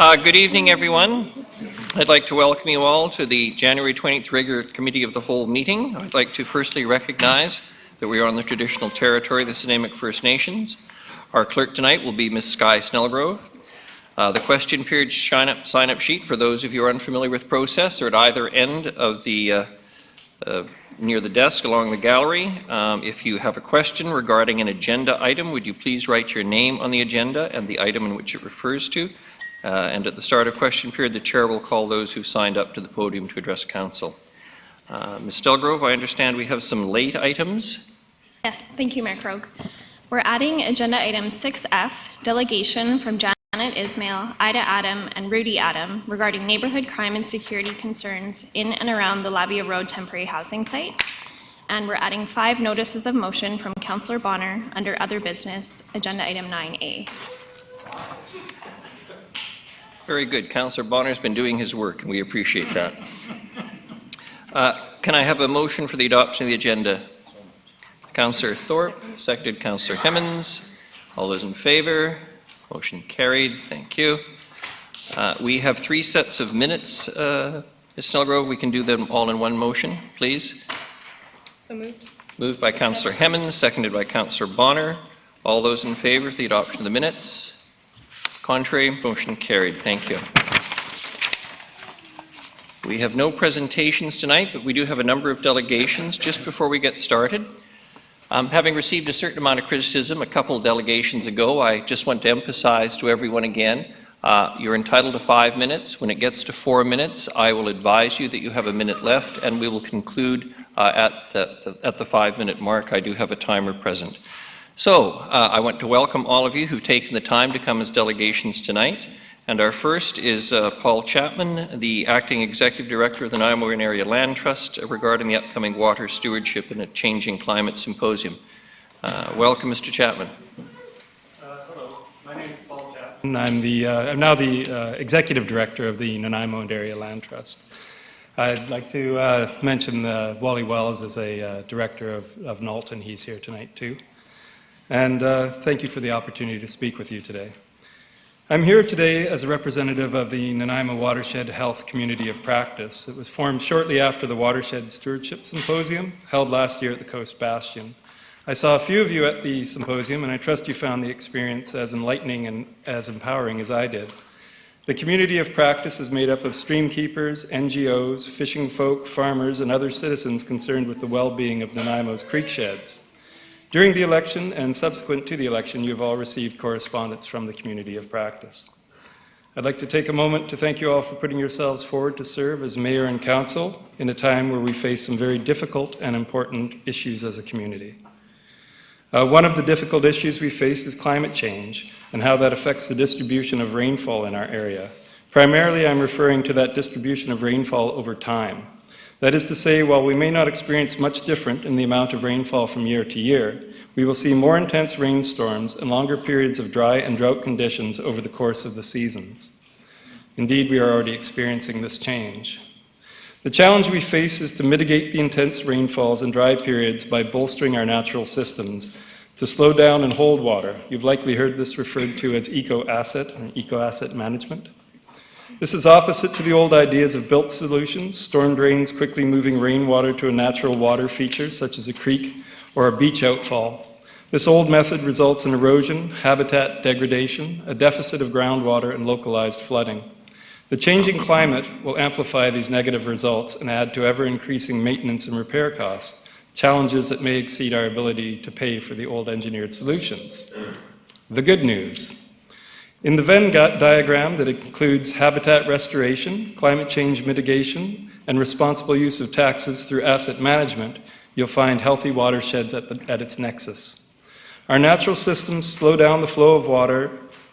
Good evening, everyone. I'd like to welcome you all to the January 20th regular Committee of the Whole meeting. I'd like to firstly recognize that we are on the traditional territory of the Snuneymuxw First Nations. Our clerk tonight will be Ms. Sky Snellgrove. The question period sign-up sheet for those of you who are unfamiliar with process are at either end of the near the desk along the gallery. If you have a question regarding an agenda item, would you please write your name on the agenda and the item in which it refers to. And at the start of question period, the chair will call those who signed up to the podium to address council. Ms. Snellgrove, I understand we have some late items. Yes, thank you, Mayor Krogh. We're adding agenda item 6F, delegation from Janet Ismail, Ida Adam, and Rudy Adam regarding neighborhood crime and security concerns in and around the Labia Road temporary housing site. And we're adding 5 notices of motion from Councillor Bonner under other business, agenda item 9A. Very good. Councillor Bonner's been doing his work, and we appreciate that. Can I have a motion for the adoption of the agenda? Councillor Thorpe, seconded Councillor Hemmens. All those in favour? Motion carried. Thank you. We have 3 sets of minutes, Ms. Snellgrove. We can do them all in one motion, please. So moved. Moved by Councillor Hemmens, seconded by Councillor Bonner. All those in favour of the adoption of the minutes? Contrary, motion carried. Thank you. We have no presentations tonight, but we do have a number of delegations. Just before we get started, having received a certain amount of criticism a couple of delegations ago, I just want to emphasize to everyone again, you're entitled to 5 minutes. When it gets to 4 minutes, I will advise you that you have a minute left, and we will conclude at the 5-minute mark. I do have a timer present. So, I want to welcome all of you who've taken the time to come as delegations tonight. And our first is Paul Chapman, the Acting Executive Director of the Nanaimo Area Land Trust, regarding the upcoming Water Stewardship in a Changing Climate Symposium. Welcome, Mr. Chapman. Hello, my name is Paul Chapman. I'm now the Executive Director of the Nanaimo Area Land Trust. I'd like to mention Wally Wells as a Director of Knowlton. He's here tonight too. And thank you for the opportunity to speak with you today. I'm here today as a representative of the Nanaimo Watershed Health Community of Practice. It was formed shortly after the Watershed Stewardship Symposium held last year at the Coast Bastion. I saw a few of you at the symposium, and I trust you found the experience as enlightening and as empowering as I did. The community of practice is made up of stream keepers, NGOs, fishing folk, farmers, and other citizens concerned with the well-being of Nanaimo's creek sheds. During the election and subsequent to the election, you have all received correspondence from the community of practice. I'd like to take a moment to thank you all for putting yourselves forward to serve as mayor and council in a time where we face some very difficult and important issues as a community. One of the difficult issues we face is climate change and how that affects the distribution of rainfall in our area. Primarily, I'm referring to that distribution of rainfall over time. That is to say, while we may not experience much different in the amount of rainfall from year to year, we will see more intense rainstorms and longer periods of dry and drought conditions over the course of the seasons. Indeed, we are already experiencing this change. The challenge we face is to mitigate the intense rainfalls and dry periods by bolstering our natural systems, to slow down and hold water. You've likely heard this referred to as eco-asset and eco-asset management. This is opposite to the old ideas of built solutions, storm drains quickly moving rainwater to a natural water feature such as a creek or a beach outfall. This old method results in erosion, habitat degradation, a deficit of groundwater, and localized flooding. The changing climate will amplify these negative results and add to ever-increasing maintenance and repair costs, challenges that may exceed our ability to pay for the old engineered solutions. The good news. In the Venn diagram that includes habitat restoration, climate change mitigation, and responsible use of taxes through asset management, you'll find healthy watersheds at its nexus. Our natural systems slow down the flow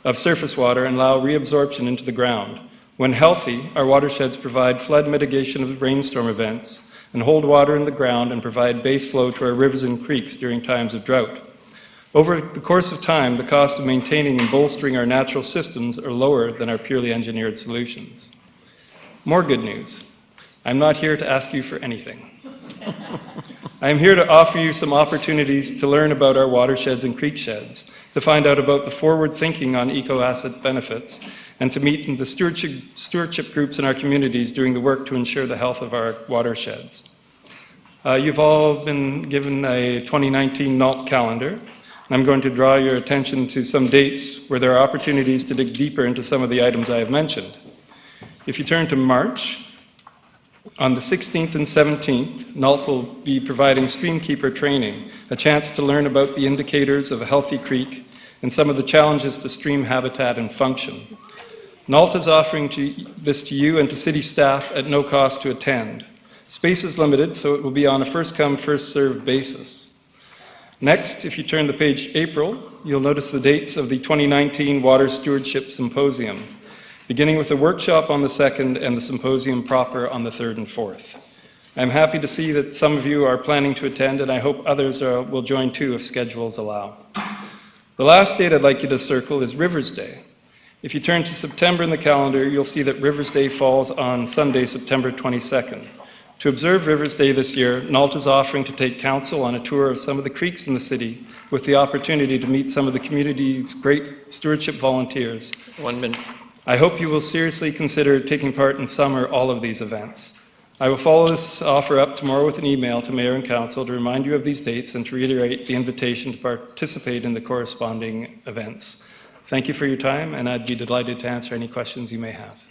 of surface water and allow reabsorption into the ground. When healthy, our watersheds provide flood mitigation of rainstorm events and hold water in the ground and provide base flow to our rivers and creeks during times of drought. Over the course of time, the cost of maintaining and bolstering our natural systems are lower than our purely engineered solutions. More good news. I'm not here to ask you for anything. I am here to offer you some opportunities to learn about our watersheds and creeksheds, to find out about the forward thinking on eco-asset benefits, and to meet the stewardship groups in our communities doing the work to ensure the health of our watersheds. You've all been given a 2019 NALT calendar, and I'm going to draw your attention to some dates where there are opportunities to dig deeper into some of the items I have mentioned. If you turn to March, on the 16th and 17th, NALT will be providing streamkeeper training, a chance to learn about the indicators of a healthy creek and some of the challenges to stream habitat and function. NALT is offering this to you and to city staff at no cost to attend. Space is limited, so it will be on a first-come, first-served basis. Next, if you turn the page April, you'll notice the dates of the 2019 Water Stewardship Symposium, beginning with a workshop on the 2nd and the symposium proper on the 3rd and 4th. I'm happy to see that some of you are planning to attend, and I hope others will join too if schedules allow. The last date I'd like you to circle is Rivers Day. If you turn to September in the calendar, you'll see that Rivers Day falls on Sunday, September 22nd. To observe Rivers Day this year, NALT is offering to take council on a tour of some of the creeks in the city with the opportunity to meet some of the community's great stewardship volunteers. 1 minute. I hope you will seriously consider taking part in some or all of these events. I will follow this offer up tomorrow with an email to Mayor and Council to remind you of these dates and to reiterate the invitation to participate in the corresponding events. Thank you for your time, and I'd be delighted to answer any questions you may have.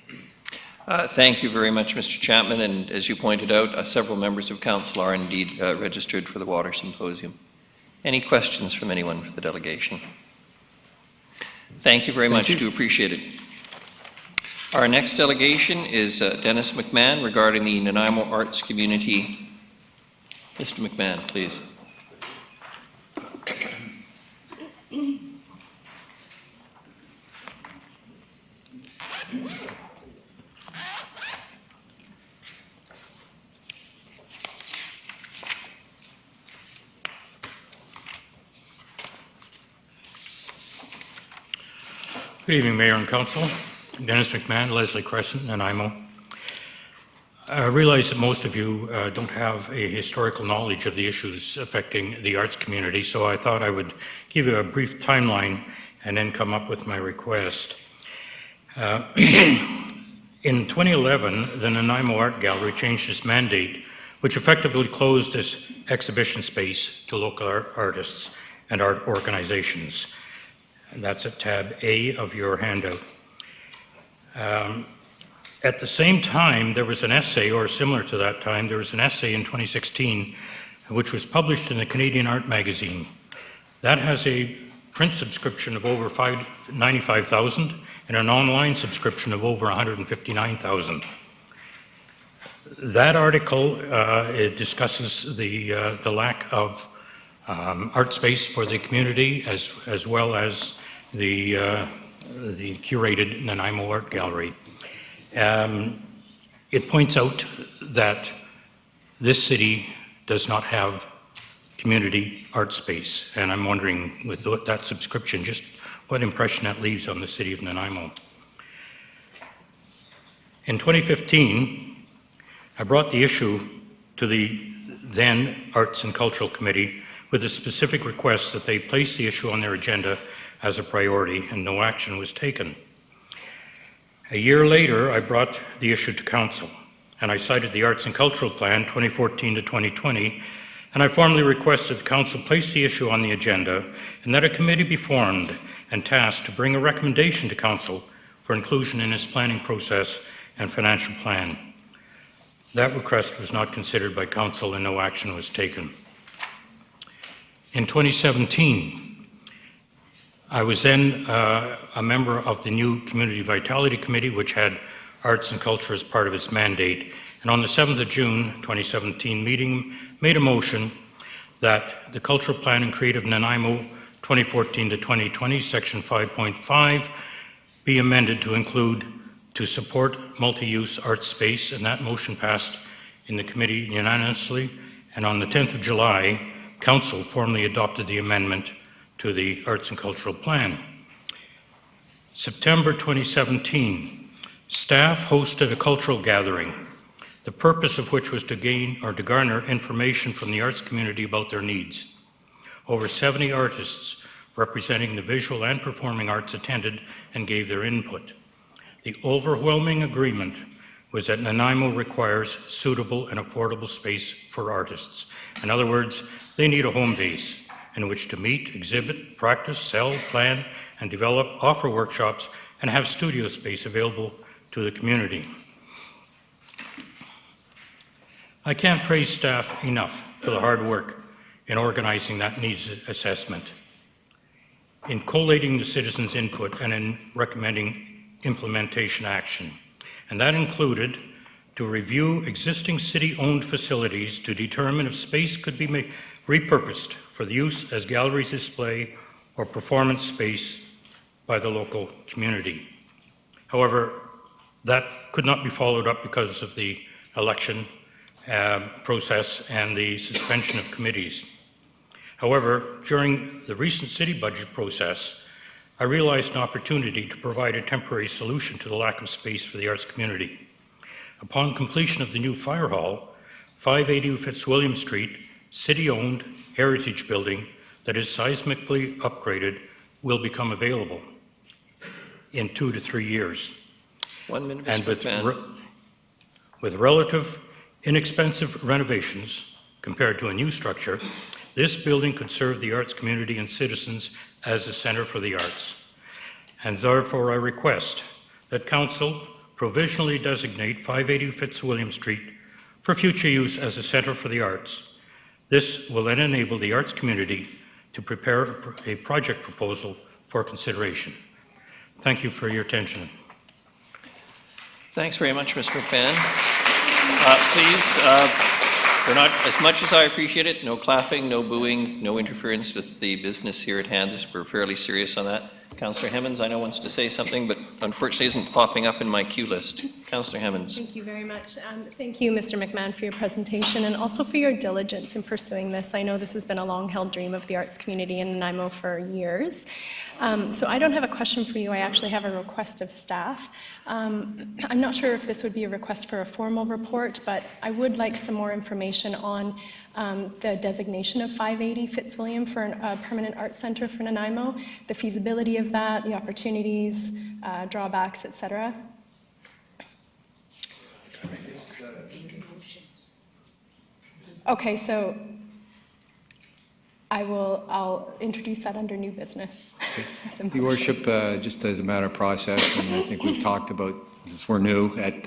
Thank you very much, Mr. Chapman, and as you pointed out, several members of council are indeed registered for the Water Symposium. Any questions from anyone for the delegation? Thank you very much. Do appreciate it. Our next delegation is Dennis McMahon regarding the Nanaimo Arts Community. Mr. McMahon, please. Good evening, Mayor and Council. Dennis McMahon, Leslie Crescent, Nanaimo. I realize that most of you don't have a historical knowledge of the issues affecting the arts community, so I thought I would give you a brief timeline and then come up with my request. In 2011, the Nanaimo Art Gallery changed its mandate, which effectively closed its exhibition space to local artists and art organizations. And that's at tab A of your handout. At the same time, there was an essay, or similar to that time, there was an essay in 2016, which was published in the Canadian Art Magazine. That has a print subscription of over 95,000 and an online subscription of over 159,000. That article it discusses the lack of art space for the community, as well as the curated Nanaimo Art Gallery. It points out that this city does not have community art space, and I'm wondering, with that subscription, just what impression that leaves on the city of Nanaimo. In 2015, I brought the issue to the then Arts and Cultural Committee with a specific request that they place the issue on their agenda as a priority, and no action was taken. A year later, I brought the issue to Council, and I cited the Arts and Cultural Plan 2014 to 2020, and I formally requested the Council place the issue on the agenda and that a committee be formed and tasked to bring a recommendation to Council for inclusion in its planning process and financial plan. That request was not considered by Council and no action was taken. In 2017, I was then a member of the new Community Vitality Committee, which had arts and culture as part of its mandate. And on the 7th of June 2017 meeting, made a motion that the Cultural Plan and Creative Nanaimo 2014 to 2020, Section 5.5, be amended to include to support multi-use art space, and that motion passed in the committee unanimously. And on the 10th of July, Council formally adopted the amendment to the Arts and Cultural Plan. September 2017, staff hosted a cultural gathering. the purpose of which was to gain or to garner information from the arts community about their needs. Over 70 artists representing the visual and performing arts attended and gave their input. The overwhelming agreement was that Nanaimo requires suitable and affordable space for artists. In other words, they need a home base in which to meet, exhibit, practice, sell, plan, and develop, offer workshops, and have studio space available to the community. I can't praise staff enough for the hard work in organizing that needs assessment, in collating the citizens' input, and in recommending implementation action. And that included to review existing city-owned facilities to determine if space could be repurposed for the use as galleries display or performance space by the local community. However, that could not be followed up because of the election process and the suspension of committees. However, during the recent city budget process, I realized an opportunity to provide a temporary solution to the lack of space for the arts community. Upon completion of the new fire hall, 580 Fitzwilliam Street, city-owned heritage building that is seismically upgraded will become available in 2 to 3 years. 1 minute, And Mr. McMahon. with relative inexpensive renovations compared to a new structure, this building could serve the arts community and citizens as a center for the arts. And therefore, I request that Council provisionally designate 580 Fitzwilliam Street for future use as a center for the arts. This will then enable the arts community to prepare a project proposal for consideration. Thank you for your attention. Thanks very much, Mr. McMahon. Please, we're not, as much as I appreciate it, no clapping, no booing, no interference with the business here at hand. We're fairly serious on that. Councillor Hemmons, I know wants to say something, but unfortunately isn't popping up in my queue list. Councillor Hemmons. Thank you very much. Thank you, Mr. McMahon, for your presentation and also for your diligence in pursuing this. I know this has been a long-held dream of the arts community in Nanaimo for years. So I don't have a question for you. I actually have a request of staff. I'm not sure if this would be a request for a formal report, but I would like some more information on the designation of 580 Fitzwilliam for a permanent arts center for Nanaimo, the feasibility of that, the opportunities, drawbacks, etc. Okay, so I'll introduce that under new business. Your Worship, just as a matter of process, and I think we've talked about, since we're new at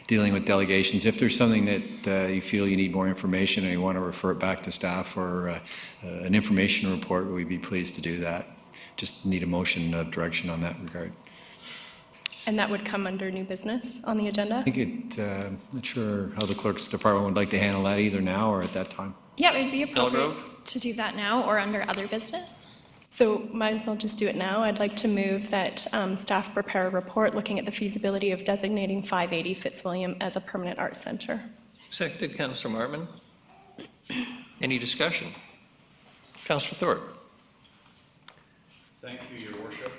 dealing with delegations, if there's something that you feel you need more information and you want to refer it back to staff or an information report, we'd be pleased to do that. Just need a motion direction on that regard. And that would come under new business on the agenda? I think not sure how the clerk's department would like to handle that either now or at that time. Yeah, it would be appropriate Elgrove? to do that now or under other business. So might as well just do it now. I'd like to move that staff prepare a report looking at the feasibility of designating 580 Fitzwilliam as a permanent arts center. Seconded, Councillor Martman. Any discussion? Councillor Thorpe. Thank you, Your Worship.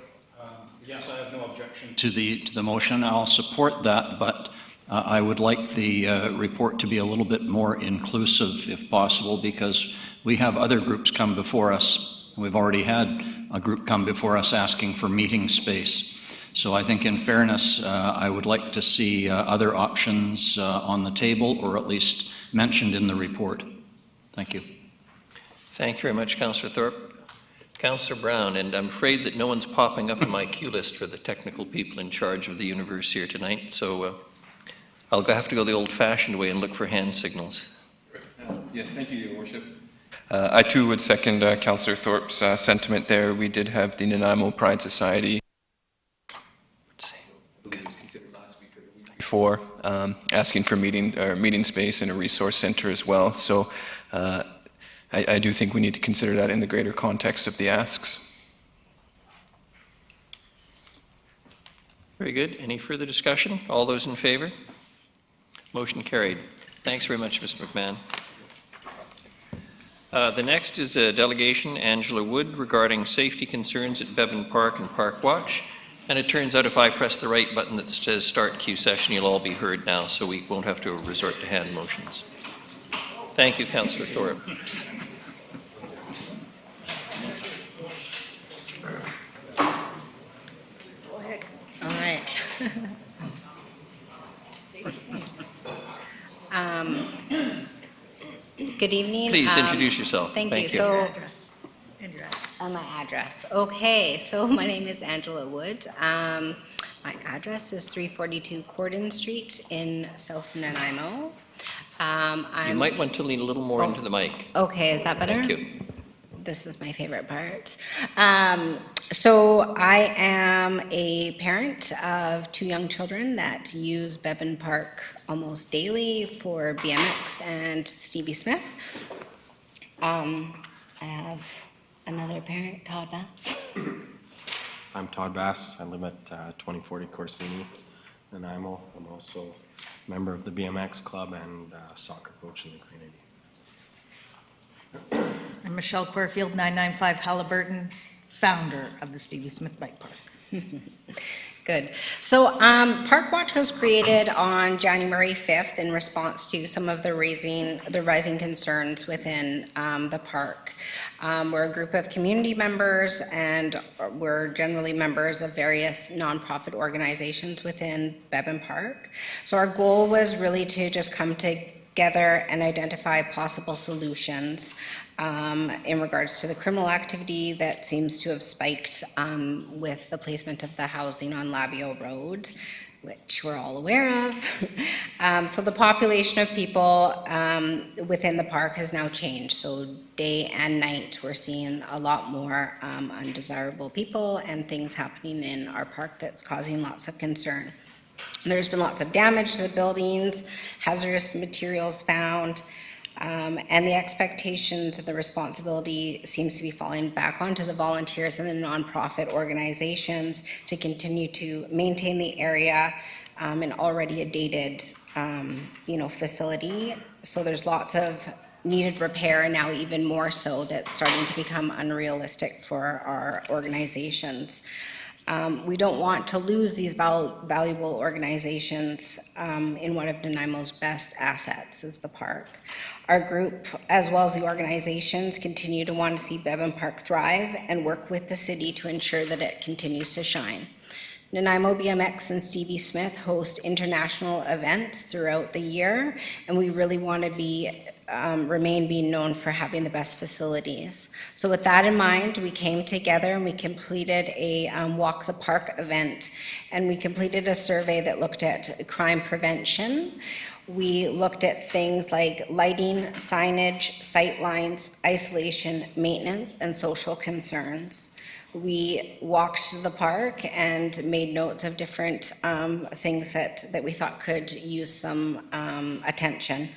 Yes, I have no objection to the motion. I'll support that, but I would like the report to be a little bit more inclusive if possible, because we have other groups come before us. We've already had a group come before us asking for meeting space. So I think in fairness, I would like to see other options on the table, or at least mentioned in the report. Thank you. Thank you very much, Councillor Thorpe. Councillor Brown, and I'm afraid that no one's popping up in my queue list for the technical people in charge of the universe here tonight, so I'll have to go the old-fashioned way and look for hand signals. Yes, thank you, Your Worship. I too would second Councillor Thorpe's sentiment there. We did have the Nanaimo Pride Society before asking for meeting space and a resource center as well. So I do think we need to consider that in the greater context of the asks. Very good. Any further discussion? All those in favor? Motion carried. Thanks very much, Mr. McMahon. The next is a delegation, Angela Wood, regarding safety concerns at Bevan Park and Park Watch. And it turns out if I press the right button that says Start Q Session, you'll all be heard now, so we won't have to resort to hand motions. Thank you, Councillor Thorpe. All right. Good evening. Please introduce yourself. Thank you. So, my address. Okay, so my name is Angela Wood. My address is 342 Corden Street in South Nanaimo. You might want to lean a little more into the mic. Okay, is that better? Thank you. This is my favorite part. So I am a parent of 2 young children that use Bevan Park almost daily for BMX and Stevie Smith. I have another parent, Todd Bass. I'm Todd Bass. I live at 2040 Corsini, Nanaimo. I'm also a member of the BMX club and soccer coach in the community. I'm Michelle Corfield, 995 Halliburton, founder of the Stevie Smith Bike Park. Good. So Park Watch was created on January 5th in response to some of the rising concerns within the park. We're a group of community members, and we're generally members of various nonprofit organizations within Bevan Park. So our goal was really to just come together and identify possible solutions in regards to the criminal activity that seems to have spiked with the placement of the housing on Labio Road, which we're all aware of. So the population of people within the park has now changed. So day and night, we're seeing a lot more undesirable people and things happening in our park that's causing lots of concern. There's been lots of damage to the buildings, hazardous materials found, and the expectations and the responsibility seems to be falling back onto the volunteers and the nonprofit organizations to continue to maintain the area in already a dated, facility. So there's lots of needed repair, and now even more so, that's starting to become unrealistic for our organizations. We don't want to lose these valuable organizations in one of Nanaimo's best assets is the park. Our group, as well as the organizations, continue to want to see Bevan Park thrive and work with the city to ensure that it continues to shine. Nanaimo BMX and Stevie Smith host international events throughout the year, and we really want to remain being known for having the best facilities. So with that in mind, we came together and we completed a Walk the Park event, and we completed a survey that looked at crime prevention. We looked at things like lighting, signage, sight lines, isolation, maintenance, and social concerns. We walked the park and made notes of different things that we thought could use some attention.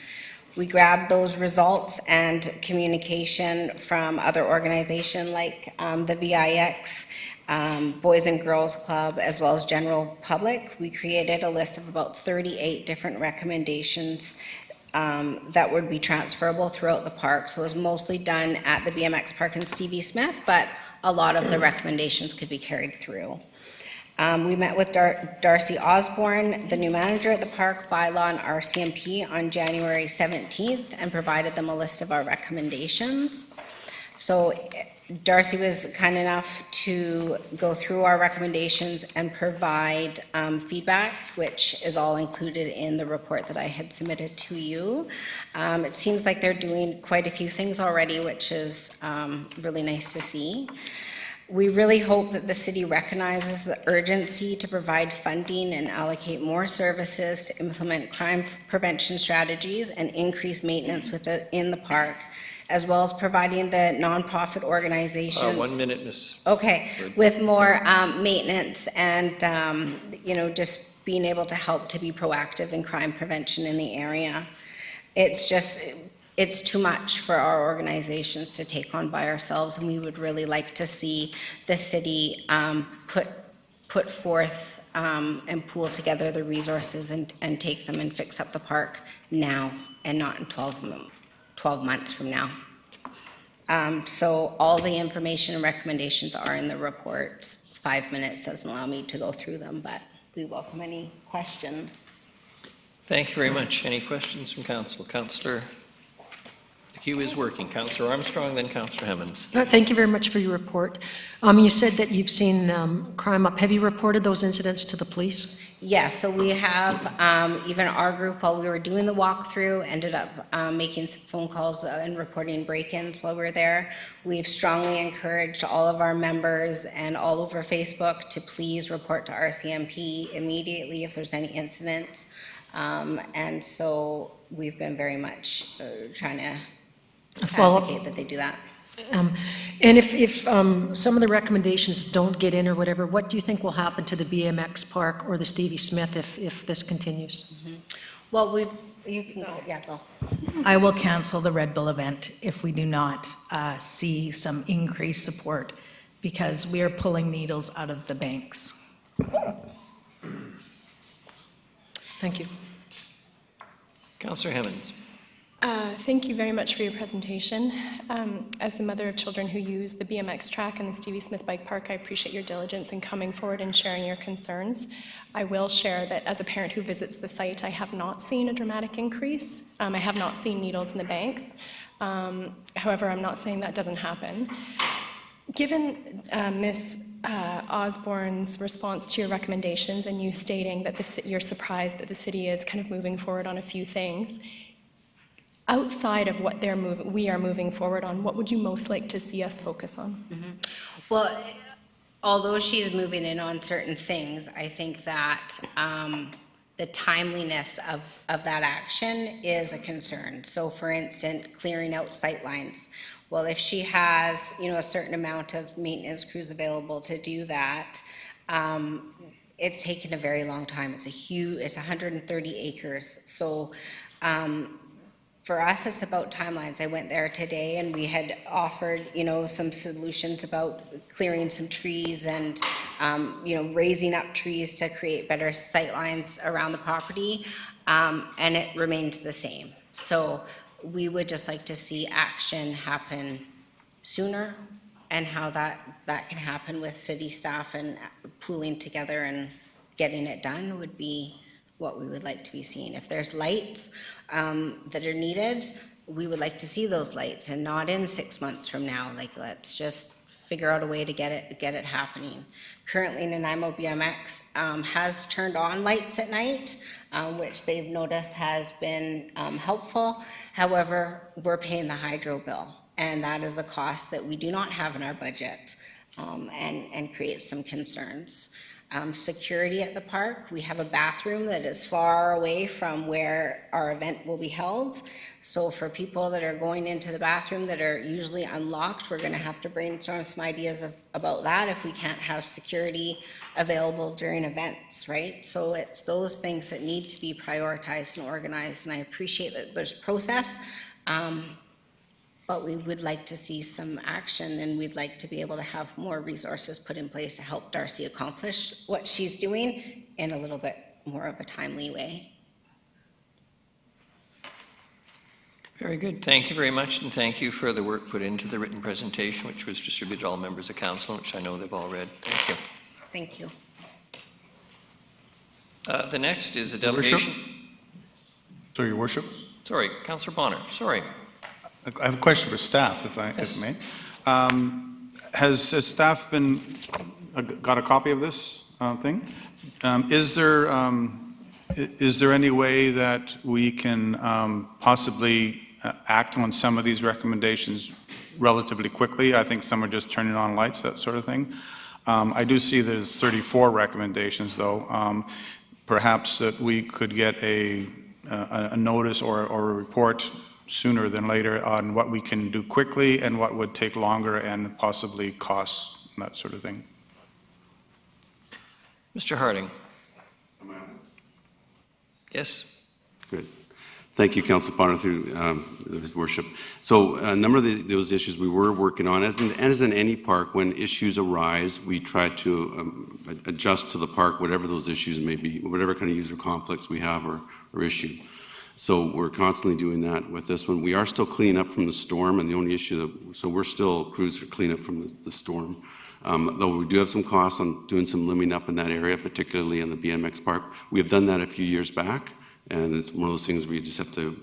We grabbed those results and communication from other organizations like the VIX, Boys and Girls Club, as well as general public. We created a list of about 38 different recommendations that would be transferable throughout the park. So it was mostly done at the BMX Park and Stevie Smith, but a lot of the recommendations could be carried through. We met with Darcy Osborne, the new manager at the park, bylaw and RCMP on January 17th, and provided them a list of our recommendations. So Darcy was kind enough to go through our recommendations and provide feedback, which is all included in the report that I had submitted to you. It seems like they're doing quite a few things already, which is really nice to see. We really hope that the city recognizes the urgency to provide funding and allocate more services to implement crime prevention strategies and increase maintenance in the park, as well as providing the nonprofit organizations. 1 minute, Ms. Okay, with more maintenance and, just being able to help to be proactive in crime prevention in the area. It's too much for our organizations to take on by ourselves, and we would really like to see the city put forth and pool together the resources and take them and fix up the park now and not in 12 months from now. So all the information and recommendations are in the report 5 minutes doesn't allow me to go through them, but we welcome any questions. Thank you very much. Any questions from council? Councillor, the queue is working. Councillor Armstrong, then Councillor Hemmons. Thank you very much for your report. You said that you've seen crime up. Have you reported those incidents to the police? Yeah, so we have, even our group, while we were doing the walkthrough, ended up making some phone calls and reporting break-ins while we were there. We've strongly encouraged all of our members and all over Facebook to please report to RCMP immediately if there's any incidents. And so we've been very much trying to advocate that they do that. And if some of the recommendations don't get in or whatever, what do you think will happen to the BMX park or the Stevie Smith if this continues? Well, you can go, yeah, go. I will cancel the Red Bull event if we do not see some increased support, because we are pulling needles out of the banks. Thank you. Councillor Hemmons. Thank you very much for your presentation. As the mother of children who use the BMX track and the Stevie Smith Bike Park, I appreciate your diligence in coming forward and sharing your concerns. I will share that as a parent who visits the site, I have not seen a dramatic increase. I have not seen needles in the banks. However, I'm not saying that doesn't happen. Given Ms. Osborne's response to your recommendations and you stating that you're surprised that the city is kind of moving forward on a few things, outside of what we are moving forward on, what would you most like to see us focus on? Well, although she's moving in on certain things, I think that the timeliness of that action is a concern. So for instance, clearing out sightlines. Well, if she has, a certain amount of maintenance crews available to do that, it's taken a very long time. It's 130 acres. So for us, it's about timelines. I went there today and we had offered, some solutions about clearing some trees and, raising up trees to create better sightlines around the property, and it remains the same. So we would just like to see action happen sooner, and how that can happen with city staff and pooling together and getting it done would be what we would like to be seeing. If there's lights that are needed, we would like to see those lights, and not in 6 months from now. Like, let's just figure out a way to get it happening. Currently, Nanaimo BMX has turned on lights at night, which they've noticed has been helpful. However, we're paying the hydro bill, and that is a cost that we do not have in our budget, and creates some concerns. Security at the park, we have a bathroom that is far away from where our event will be held. So for people that are going into the bathroom that are usually unlocked, we're gonna have to brainstorm some ideas about that if we can't have security available during events, right? So it's those things that need to be prioritized and organized, and I appreciate that there's process, but we would like to see some action, and we'd like to be able to have more resources put in place to help Darcy accomplish what she's doing in a little bit more of a timely way. Very good. Thank you very much, and thank you for the work put into the written presentation, which was distributed to all members of council, which I know they've all read. Thank you. Thank you. The next is a delegation. Sorry, Your Worship. Sorry, Councillor Bonner. Sorry. I have a question for staff, if I may. Has staff got a copy of this thing? Is there any way that we can possibly act on some of these recommendations relatively quickly? I think some are just turning on lights, that sort of thing. I do see there's 34 recommendations, though. Perhaps that we could get a notice or a report sooner than later on what we can do quickly and what would take longer and possibly costs, that sort of thing. Mr. Harding. Yes. Good. Thank you, Councillor Bonner, through His Worship. So a number of those issues we were working on, as in any park, when issues arise, we try to adjust to the park, whatever those issues may be, whatever kind of user conflicts we have or issue. So we're constantly doing that with this one. We are still cleaning up from the storm, and the only issue so we're still crews are cleaning up from the storm. Though we do have some costs on doing some limbing up in that area, particularly in the BMX park. We have done that a few years back, and it's one of those things where you just have to,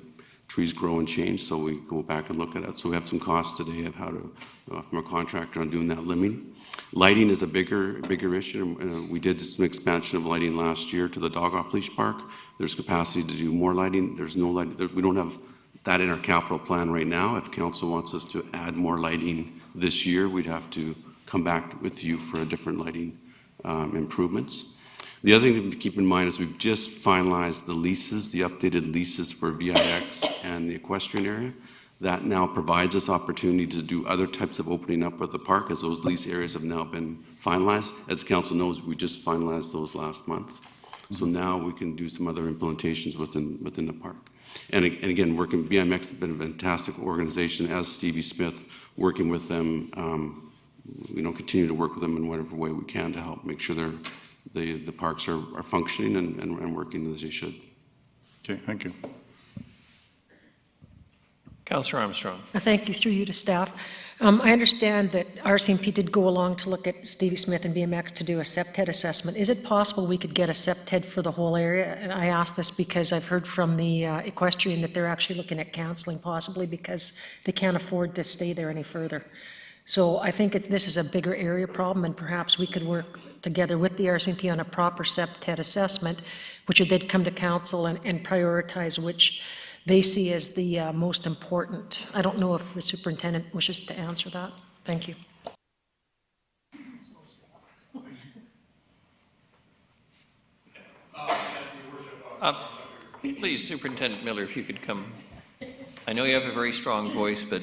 trees grow and change, so we go back and look at it. So we have some costs today of how to, from a contractor on doing that limbing. Lighting is a bigger issue. We did some expansion of lighting last year to the dog off-leash park. There's capacity to do more lighting. There's no lighting. We don't have that in our capital plan right now. If council wants us to add more lighting this year, we'd have to come back with you for a different lighting improvements. The other thing to keep in mind is we've just finalized the leases, the updated leases for VIX and the equestrian area. That now provides us opportunity to do other types of opening up of the park as those lease areas have now been finalized. As council knows, we just finalized those last month. So now we can do some other implementations within the park. And again, BMX has been a fantastic organization, as Stevie Smith, working with them, continue to work with them in whatever way we can to help make sure the parks are functioning and working as they should. Okay, thank you. Councillor Armstrong. Thank you, through you to staff. I understand that RCMP did go along to look at Stevie Smith and BMX to do a SEPTED assessment. Is it possible we could get a SEPTED for the whole area? And I ask this because I've heard from the equestrian that they're actually looking at canceling possibly because they can't afford to stay there any further. So I think this is a bigger area problem, and perhaps we could work together with the RCMP on a proper SEPTED assessment, which would then come to council and prioritize which they see as the most important. I don't know if the superintendent wishes to answer that. Thank you. Please, Superintendent Miller, if you could come. I know you have a very strong voice, but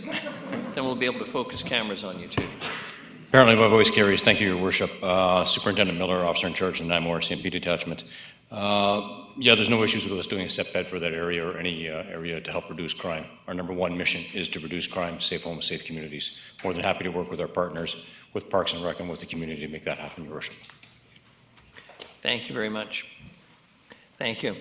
then we'll be able to focus cameras on you too. Apparently my voice carries. Thank you, Your Worship. Superintendent Miller, Officer in Charge of the Nanaimo RCMP Detachment. Yeah, there's no issues with us doing a SEPTED for that area or any area to help reduce crime. Our number one mission is to reduce crime, safe homes, safe communities. More than happy to work with our partners, with Parks and Rec, and with the community to make that happen, Your Worship. Thank you very much. Thank you.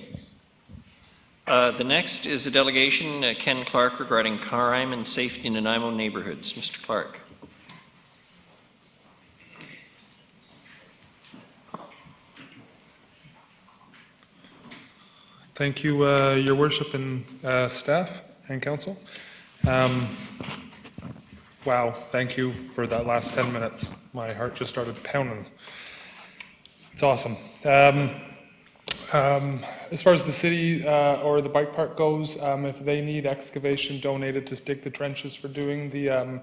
The next is a delegation, Ken Clark, regarding crime and safety in Nanaimo neighborhoods. Mr. Clark. Thank you, Your Worship and staff and council. Wow, thank you for that last 10 minutes. My heart just started pounding. It's awesome. As far as the city or the bike park goes, if they need excavation donated to dig the trenches for doing the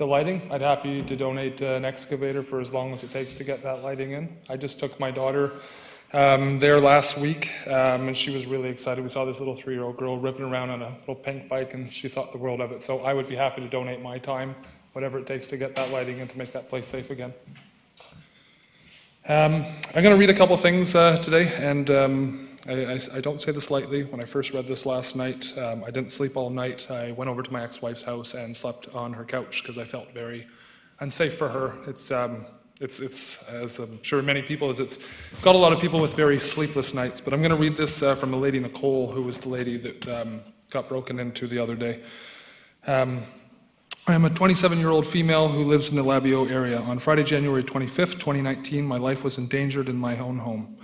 lighting, I'd happy to donate an excavator for as long as it takes to get that lighting in. I just took my daughter there last week, and she was really excited. We saw this little 3-year-old girl ripping around on a little pink bike, and she thought the world of it. So I would be happy to donate my time, whatever it takes to get that lighting in to make that place safe again. I'm going to read a couple things today, and I don't say this lightly. When I first read this last night, I didn't sleep all night. I went over to my ex-wife's house and slept on her couch because I felt very unsafe for her. It's as I'm sure many people, it's got a lot of people with very sleepless nights. But I'm going to read this from a lady, Nicole, who was the lady that got broken into the other day. I am a 27-year-old female who lives in the Labio area. On Friday, January 25th, 2019, my life was endangered in my own home.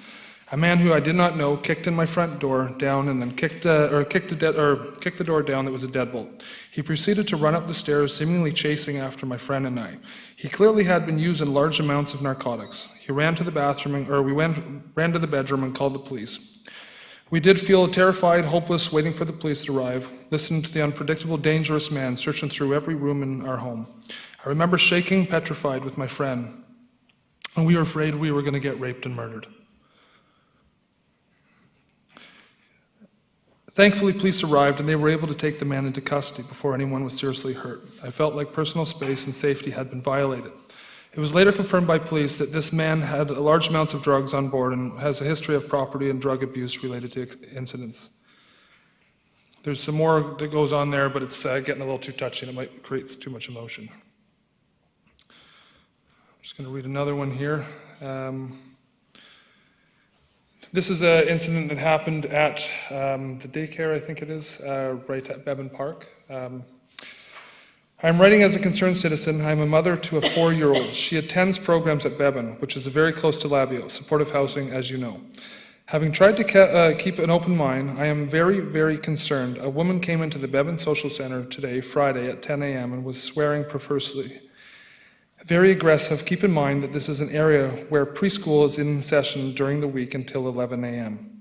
A man who I did not know kicked in my front door down and then kicked the door down that was a deadbolt. He proceeded to run up the stairs, seemingly chasing after my friend and I. He clearly had been using large amounts of narcotics. He ran to the bathroom, ran to the bedroom and called the police. We did feel terrified, hopeless, waiting for the police to arrive, listening to the unpredictable, dangerous man searching through every room in our home. I remember shaking, petrified with my friend, and we were afraid we were going to get raped and murdered. Thankfully, police arrived and they were able to take the man into custody before anyone was seriously hurt. I felt like personal space and safety had been violated. It was later confirmed by police that this man had large amounts of drugs on board and has a history of property and drug abuse related to incidents. There's some more that goes on there, but it's getting a little too touchy and it might create too much emotion. I'm just going to read another one here. This is an incident that happened at the daycare, I think it is, right at Bevan Park. I'm writing as a concerned citizen. I'm a mother to a 4-year-old. She attends programs at Beban, which is very close to Labio, supportive housing, as you know. Having tried to keep an open mind, I am very, very concerned. A woman came into the Beban Social Center today, Friday, at 10 a.m. and was swearing profusely. Very aggressive. Keep in mind that this is an area where preschool is in session during the week until 11 a.m.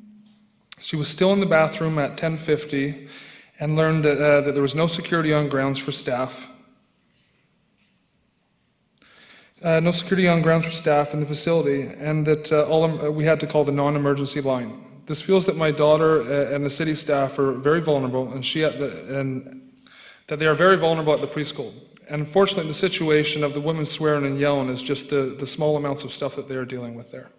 She was still in the bathroom at 10:50 and learned that there was no security on grounds for staff. No security on grounds for staff in the facility, and that we had to call the non-emergency line. This feels that my daughter and the city staff are very vulnerable, and that they are very vulnerable at the preschool. And unfortunately, the situation of the women swearing and yelling is just the small amounts of stuff that they are dealing with there.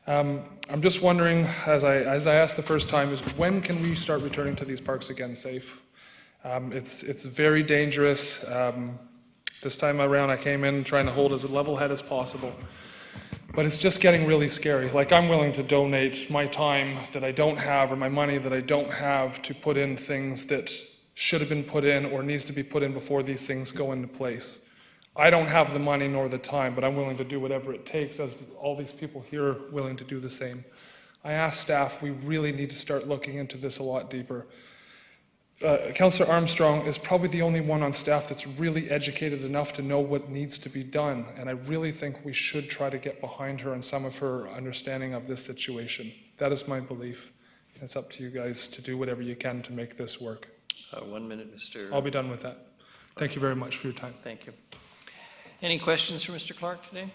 I'm just wondering, as I asked the first time, is when can we start returning to these parks again safe? It's very dangerous. This time around, I came in trying to hold as a level head as possible. But it's just getting really scary. Like, I'm willing to donate my time that I don't have or my money that I don't have to put in things that should have been put in or needs to be put in before these things go into place. I don't have the money nor the time, but I'm willing to do whatever it takes, as all these people here are willing to do the same. I asked staff, we really need to start looking into this a lot deeper. Councillor Armstrong is probably the only one on staff that's really educated enough to know what needs to be done, and I really think we should try to get behind her and some of her understanding of this situation. That is my belief. It's up to you guys to do whatever you can to make this work. 1 minute, Mr. I'll be done with that. Thank you very much for your time. Thank you. Any questions for Mr. Clark today?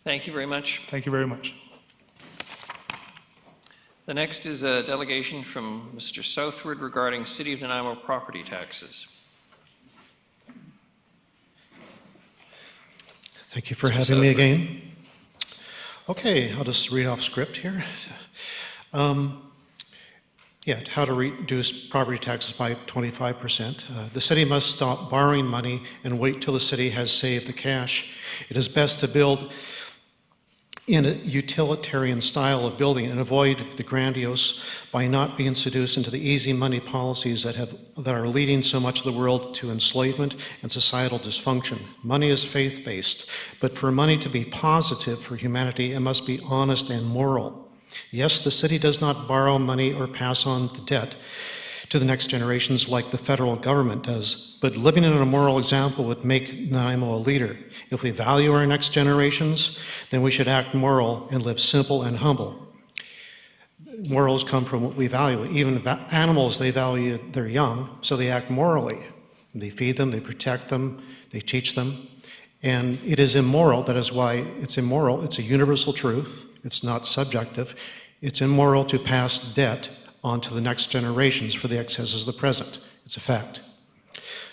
Thank you very much. Thank you very much. The next is a delegation from Mr. Southward regarding City of Nanaimo property taxes. Thank you for Mr. having me Southward. again. Okay, I'll just read off script here. How to reduce property taxes by 25%. The city must stop borrowing money and wait till the city has saved the cash. It is best to build in a utilitarian style of building and avoid the grandiose by not being seduced into the easy money policies that are leading so much of the world to enslavement and societal dysfunction. Money is faith-based, but for money to be positive for humanity, it must be honest and moral. Yes, the city does not borrow money or pass on the debt to the next generations like the federal government does, but living in a moral example would make Nanaimo a leader. If we value our next generations, then we should act moral and live simple and humble. Morals come from what we value. Even animals, they value their young, so they act morally. They feed them, they protect them, they teach them. And it is immoral. That is why it's immoral. It's a universal truth. It's not subjective. It's immoral to pass debt on to the next generations for the excesses of the present. It's a fact.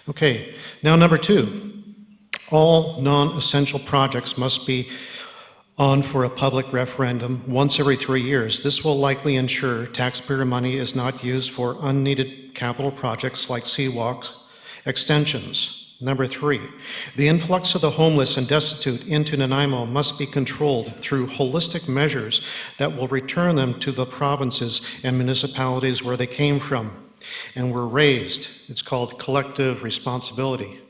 Okay, now number 2. All non-essential projects must be on for a public referendum once every 3 years. This will likely ensure taxpayer money is not used for unneeded capital projects like seawalks, extensions. Number 3, the influx of the homeless and destitute into Nanaimo must be controlled through holistic measures that will return them to the provinces and municipalities where they came from and were raised. It's called collective responsibility.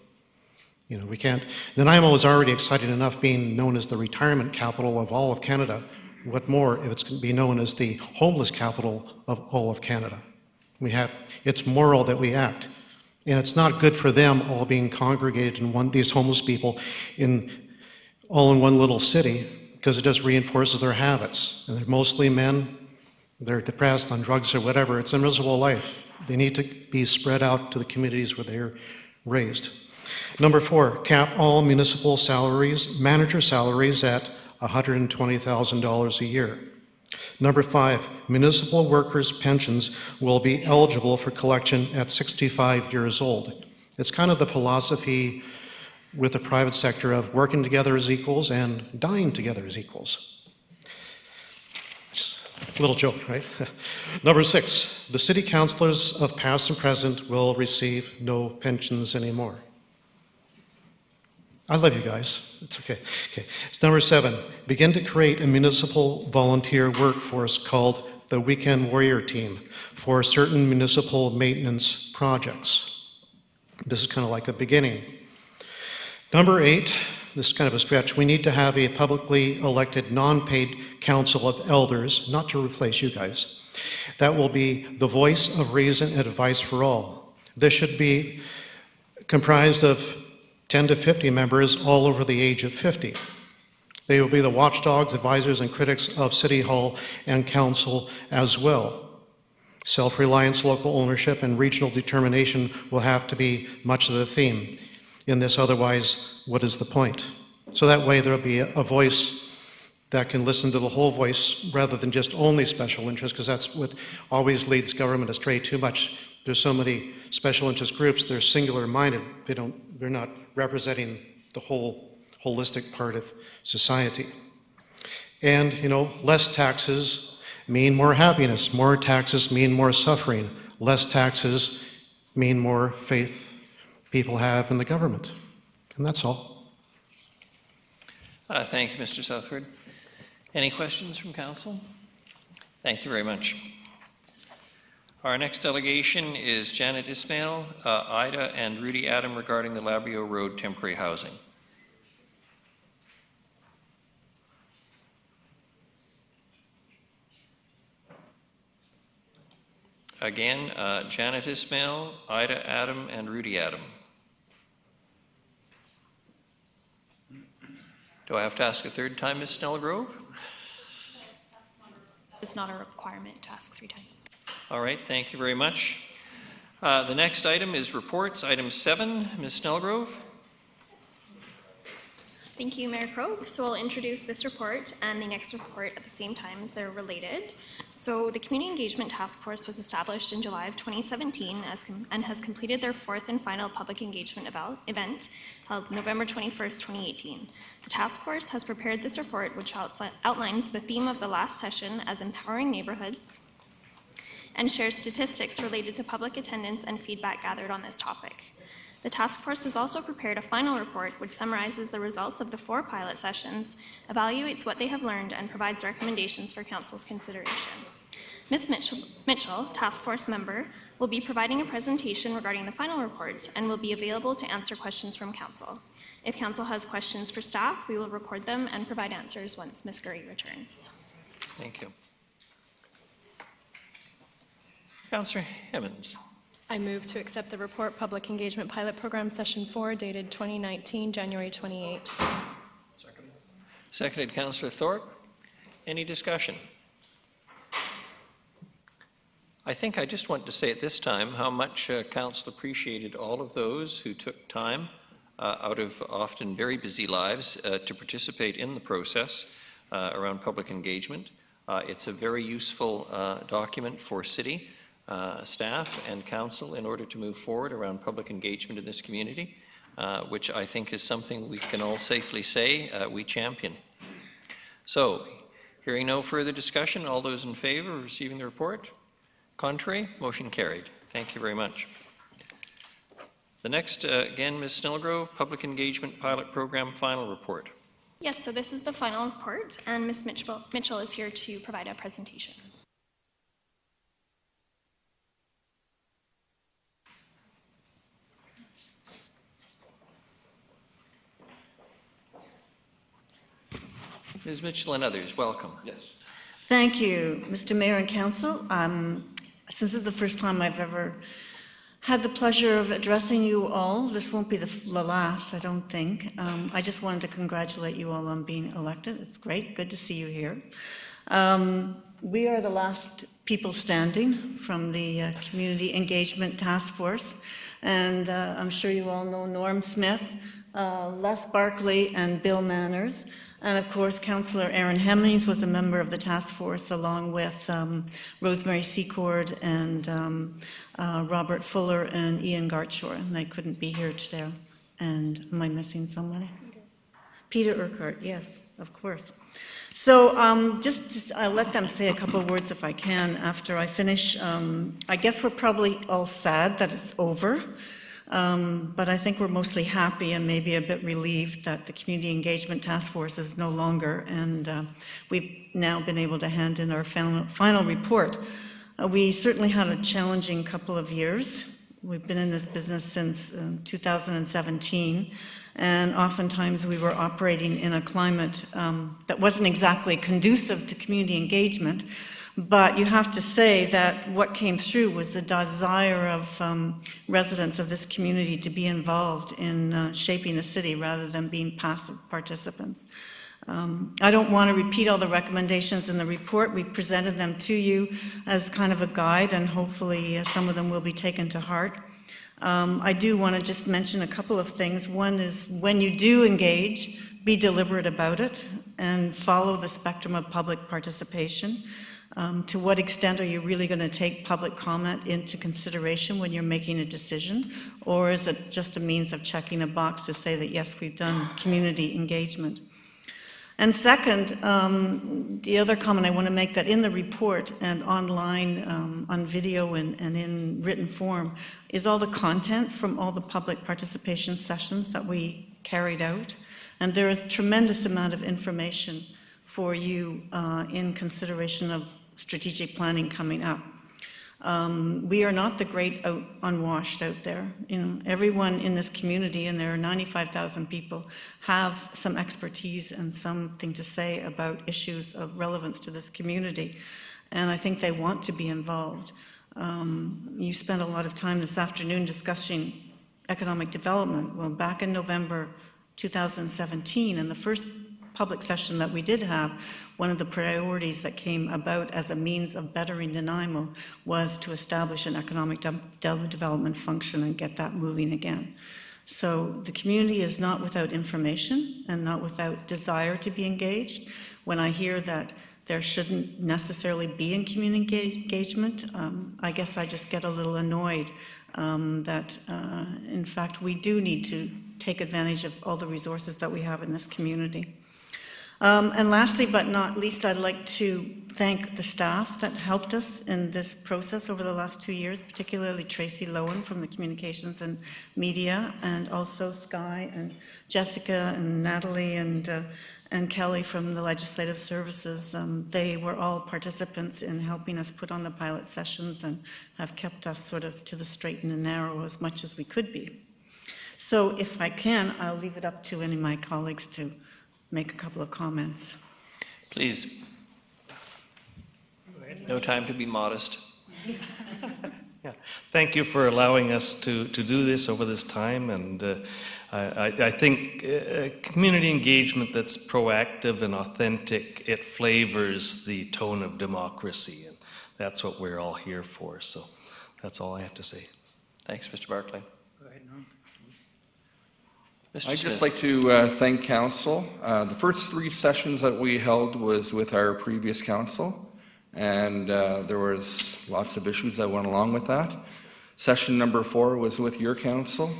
You know, we can't, Nanaimo is already exciting enough being known as the retirement capital of all of Canada. What more if it's going to be known as the homeless capital of all of Canada? It's moral that we act. And it's not good for them all being congregated in these homeless people all in one little city, because it just reinforces their habits. And they're mostly men, they're depressed on drugs or whatever. It's a miserable life. They need to be spread out to the communities where they're raised. Number 4, cap all municipal salaries, manager salaries at $120,000 a year. Number 5, municipal workers' pensions will be eligible for collection at 65 years old. It's kind of the philosophy with the private sector of working together as equals and dying together as equals. Just a little joke, right? Number 6, the city councilors of past and present will receive no pensions anymore. I love you guys. It's okay. Okay. It's number 7. Begin to create a municipal volunteer workforce called the Weekend Warrior Team for certain municipal maintenance projects. This is kind of like a beginning. Number 8, this is kind of a stretch. We need to have a publicly elected, non-paid council of elders, not to replace you guys. That will be the voice of reason and advice for all. This should be comprised of 10 to 50 members all over the age of 50. They will be the watchdogs, advisors, and critics of City Hall and Council as well. Self-reliance, local ownership, and regional determination will have to be much of the theme in this, otherwise, what is the point? So that way there'll be a voice that can listen to the whole voice rather than just only special interest, because that's what always leads government astray too much. There's so many special interest groups, they're singular-minded. They're not representing the whole holistic part of society. And, less taxes mean more happiness. More taxes mean more suffering. Less taxes mean more faith people have in the government. And that's all. Thank you, Mr. Southward. Any questions from council? Thank you very much. Our next delegation is Janet Ismail, Ida, and Rudy Adam regarding the Labrio Road temporary housing. Again, Janet Ismail, Ida Adam, and Rudy Adam. Do I have to ask a third time, Ms. Snellgrove? It's not a requirement to ask 3 times. All right, thank you very much. The next item is reports. Item 7, Ms. Snellgrove. Thank you, Mayor Krogh. So I'll introduce this report and the next report at the same time as they're related. So the Community Engagement Task Force was established in July of 2017 and has completed their 4th and final public engagement event held November 21st, 2018. The task force has prepared this report, which outlines the theme of the last session as empowering neighborhoods and shares statistics related to public attendance and feedback gathered on this topic. The task force has also prepared a final report which summarizes the results of the 4 pilot sessions, evaluates what they have learned, and provides recommendations for Council's consideration. Ms. Mitchell, task force member, will be providing a presentation regarding the final report and will be available to answer questions from Council. If Council has questions for staff, we will record them and provide answers once Ms. Gurry returns. Thank you. Councillor Emmons. I move to accept the report, Public Engagement Pilot Program Session 4, dated 2019, January 28. Seconded, Councillor Thorpe. Any discussion? I think I just want to say at this time how much Council appreciated all of those who took time out of often very busy lives to participate in the process around public engagement. It's a very useful document for city staff and council in order to move forward around public engagement in this community, which I think is something we can all safely say we champion. So, hearing no further discussion, all those in favor of receiving the report? Contrary? Motion carried. Thank you very much. The next, again, Ms. Snellgrove, Public Engagement Pilot Program Final Report. Yes, so this is the final report, and Ms. Mitchell is here to provide a presentation. Ms. Mitchell and others, welcome. Yes. Thank you, Mr. Mayor and Council. Since this is the first time I've ever had the pleasure of addressing you all, this won't be the last, I don't think. I just wanted to congratulate you all on being elected. It's great, good to see you here. We are the last people standing from the Community Engagement Task Force, and I'm sure you all know Norm Smith, Les Barkley, and Bill Manners. And of course, Councillor Aaron Hemmings was a member of the task force, along with Rosemary Secord and Robert Fuller and Ian Gartshore, and they couldn't be here today. And am I missing somebody? Peter Urquhart, yes, of course. So I'll let them say a couple of words if I can after I finish. I guess we're probably all sad that it's over. But I think we're mostly happy and maybe a bit relieved that the Community Engagement Task Force is no longer, and we've now been able to hand in our final report. We certainly had a challenging couple of years. We've been in this business since 2017, and oftentimes we were operating in a climate that wasn't exactly conducive to community engagement. But you have to say that what came through was the desire of residents of this community to be involved in shaping the city rather than being passive participants. I don't want to repeat all the recommendations in the report. We've presented them to you as kind of a guide, and hopefully some of them will be taken to heart. I do want to just mention a couple of things. One is when you do engage, be deliberate about it and follow the spectrum of public participation. To what extent are you really going to take public comment into consideration when you're making a decision? Or is it just a means of checking a box to say that, yes, we've done community engagement? And second, the other comment I want to make, that in the report and online on video and in written form is all the content from all the public participation sessions that we carried out. And there is a tremendous amount of information for you in consideration of strategic planning coming up. We are not the great unwashed out there. You know, everyone in this community, and there are 95,000 people, have some expertise and something to say about issues of relevance to this community. And I think they want to be involved. You spent a lot of time this afternoon discussing economic development. Well, back in November 2017, in the first public session that we did have, one of the priorities that came about as a means of bettering Nanaimo was to establish an economic development function and get that moving again. So the community is not without information and not without desire to be engaged. When I hear that there shouldn't necessarily be in community engagement, I guess I just get a little annoyed that in fact we do need to take advantage of all the resources that we have in this community. And lastly, but not least, I'd like to thank the staff that helped us in this process over the last 2 years, particularly Tracy Lowen from the Communications and Media, and also Sky and Jessica and Natalie and Kelly from the Legislative Services. They were all participants in helping us put on the pilot sessions and have kept us sort of to the straight and the narrow as much as we could be. So if I can, I'll leave it up to any of my colleagues to make a couple of comments. Please. No time to be modest. Yeah. Thank you for allowing us to do this over this time, and I think community engagement that's proactive and authentic, it flavors the tone of democracy, and that's what we're all here for. So that's all I have to say. Thanks, Mr. Barclay. I'd just like to thank council. The first 3 sessions that we held was with our previous council, and there was lots of issues that went along with that. Session number 4 was with your council,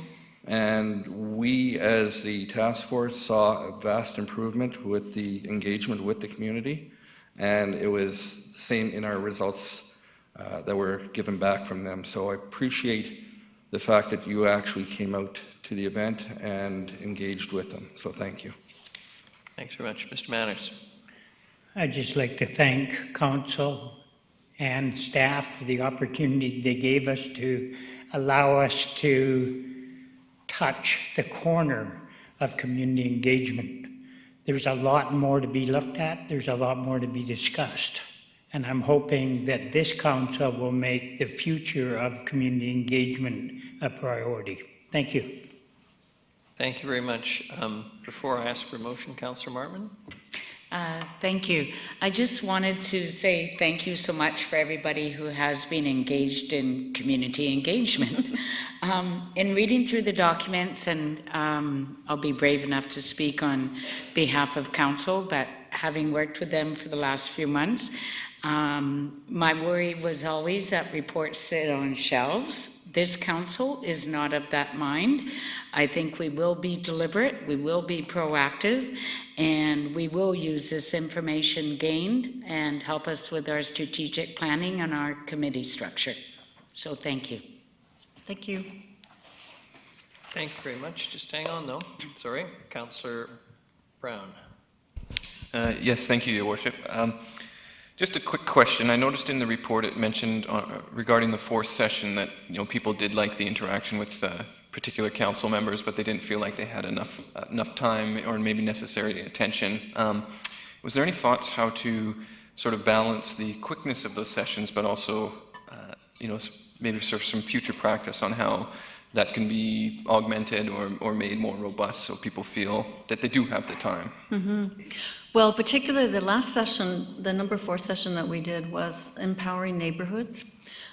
and we as the task force saw a vast improvement with the engagement with the community, and it was the same in our results that were given back from them. So I appreciate the fact that you actually came out to the event and engaged with them. So thank you. Thanks very much. Mr. Manners. I'd just like to thank council and staff for the opportunity they gave us to allow us to touch the corner of community engagement. There's a lot more to be looked at. There's a lot more to be discussed. And I'm hoping that this council will make the future of community engagement a priority. Thank you. Thank you very much. Before I ask for a motion, Councillor Martman. Thank you. I just wanted to say thank you so much for everybody who has been engaged in community engagement. In reading through the documents, and I'll be brave enough to speak on behalf of council, but having worked with them for the last few months, my worry was always that reports sit on shelves. This council is not of that mind. I think we will be deliberate, we will be proactive, and we will use this information gained and help us with our strategic planning and our committee structure. So thank you. Thank you. Thank you very much. Just hang on, though. Sorry. Councillor Brown. Yes, thank you, Your Worship. Just a quick question. I noticed in the report it mentioned regarding the fourth session that people did like the interaction with particular council members, but they didn't feel like they had enough time or maybe necessary attention. Was there any thoughts how to sort of balance the quickness of those sessions, but also maybe sort of some future practice on how that can be augmented or made more robust so people feel that they do have the time? Well, particularly the last session, the number 4 session that we did was empowering neighborhoods.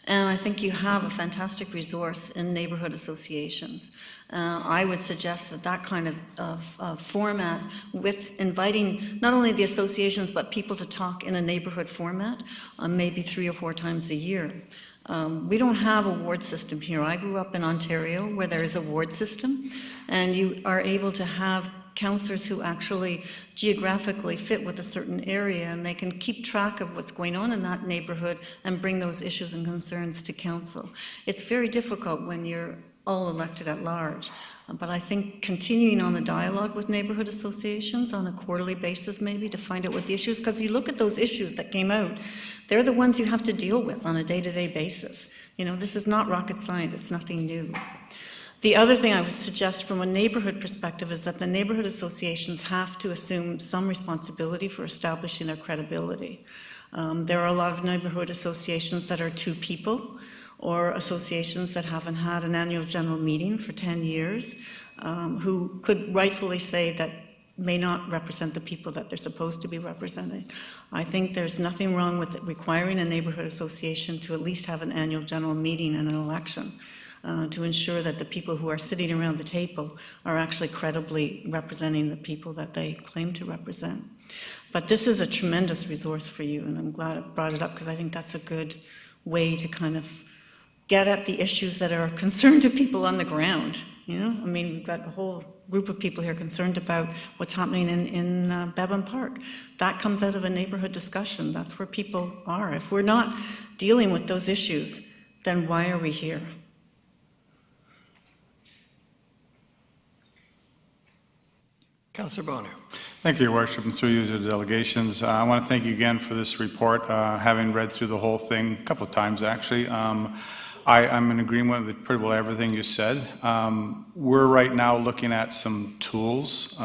And I think you have a fantastic resource in neighborhood associations. I would suggest that kind of format with inviting not only the associations but people to talk in a neighborhood format, maybe 3 or 4 times a year. We don't have a ward system here. I grew up in Ontario where there is a ward system, and you are able to have councillors who actually geographically fit with a certain area, and they can keep track of what's going on in that neighborhood and bring those issues and concerns to council. It's very difficult when you're all elected at large. But I think continuing on the dialogue with neighborhood associations on a quarterly basis maybe to find out what the issues, because you look at those issues that came out, they're the ones you have to deal with on a day-to-day basis. This is not rocket science, it's nothing new. The other thing I would suggest from a neighborhood perspective is that the neighborhood associations have to assume some responsibility for establishing their credibility. There are a lot of neighborhood associations that are 2 people, or associations that haven't had an annual general meeting for 10 years, who could rightfully say that may not represent the people that they're supposed to be representing. I think there's nothing wrong with requiring a neighborhood association to at least have an annual general meeting and an election. To ensure that the people who are sitting around the table are actually credibly representing the people that they claim to represent. But this is a tremendous resource for you, and I'm glad I brought it up because I think that's a good way to kind of get at the issues that are of concern to people on the ground. We've got a whole group of people here concerned about what's happening in Bevan Park. That comes out of a neighborhood discussion. That's where people are. If we're not dealing with those issues, then why are we here? Councillor Bonner. Thank you, Your Worship, and through you to the delegations. I want to thank you again for this report, having read through the whole thing a couple of times, actually. I'm in agreement with pretty well everything you said. We're right now looking at some tools.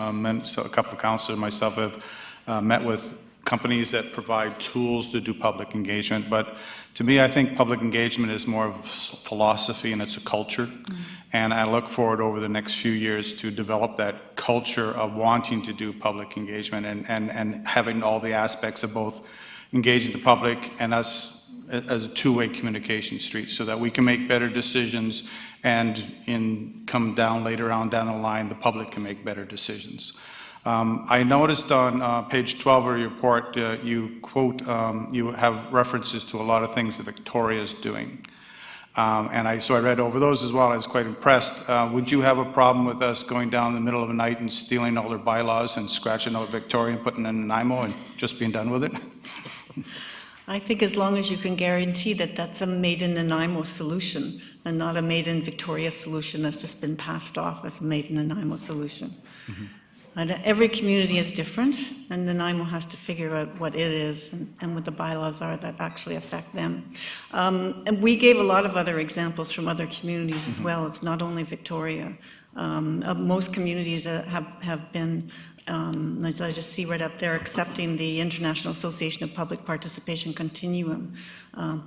So a couple of councillors and myself have met with companies that provide tools to do public engagement. But to me, I think public engagement is more of philosophy and it's a culture. And I look forward over the next few years to develop that culture of wanting to do public engagement and having all the aspects of both engaging the public and us as a two-way communication street so that we can make better decisions and come down later on down the line, the public can make better decisions. I noticed on page 12 of your report, you quote, you have references to a lot of things that Victoria is doing. So I read over those as well. I was quite impressed. Would you have a problem with us going down in the middle of the night and stealing all their bylaws and scratching out Victoria and putting in Nanaimo and just being done with it? I think as long as you can guarantee that that's a made in Nanaimo solution and not a made in Victoria solution that's just been passed off as a made in Nanaimo solution. Mm-hmm. And every community is different, and Nanaimo has to figure out what it is and what the bylaws are that actually affect them. And we gave a lot of other examples from other communities as well. It's not only Victoria. Most communities have been, as I just see right up there, accepting the International Association of Public Participation Continuum.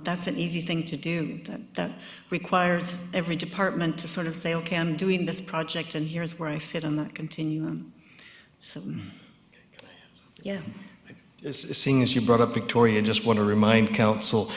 That's an easy thing to do. That requires every department to sort of say, okay, I'm doing this project and here's where I fit on that continuum. So, yeah. Seeing as you brought up Victoria, I just want to remind Council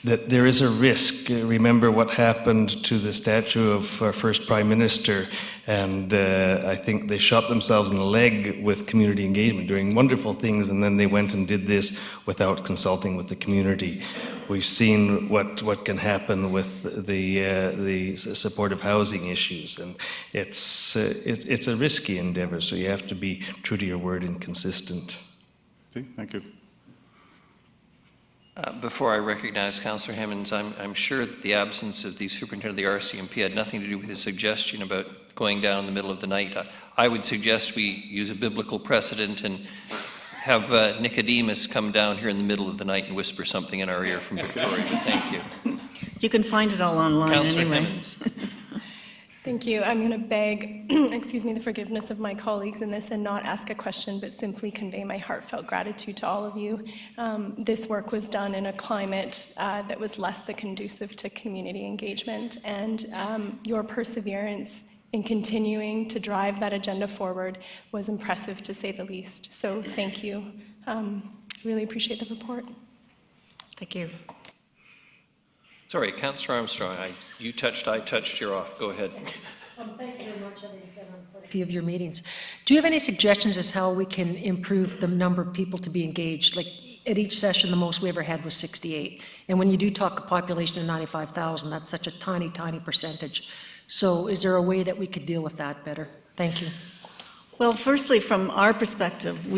that there is a risk. Remember what happened to the statue of our first Prime Minister, and I think they shot themselves in the leg with community engagement, doing wonderful things, and then they went and did this without consulting with the community. We've seen what can happen with the supportive housing issues, and it's a risky endeavor, so you have to be true to your word and consistent. Okay, thank you. Before I recognize Councillor Hemmons, I'm sure that the absence of the superintendent of the RCMP had nothing to do with his suggestion about going down in the middle of the night. I would suggest we use a biblical precedent and have Nicodemus come down here in the middle of the night and whisper something in our ear from Victoria. Thank you. You can find it all online Councillor anyway. Hemmings. Thank you. I'm going to beg, excuse me, the forgiveness of my colleagues in this and not ask a question, but simply convey my heartfelt gratitude to all of you. This work was done in a climate that was less than conducive to community engagement, and your perseverance in continuing to drive that agenda forward was impressive, to say the least. So thank you. Really appreciate the report. Thank you. Sorry, Councillor Armstrong, I touched, you're off. Go ahead. Thank you very much, having said on quite a few of your meetings. Do you have any suggestions as how we can improve the number of people to be engaged? Like at each session, the most we ever had was 68. And when you do talk a population of 95,000, that's such a tiny, tiny percentage. So is there a way that we could deal with that better? Thank you. Well, firstly, from our perspective,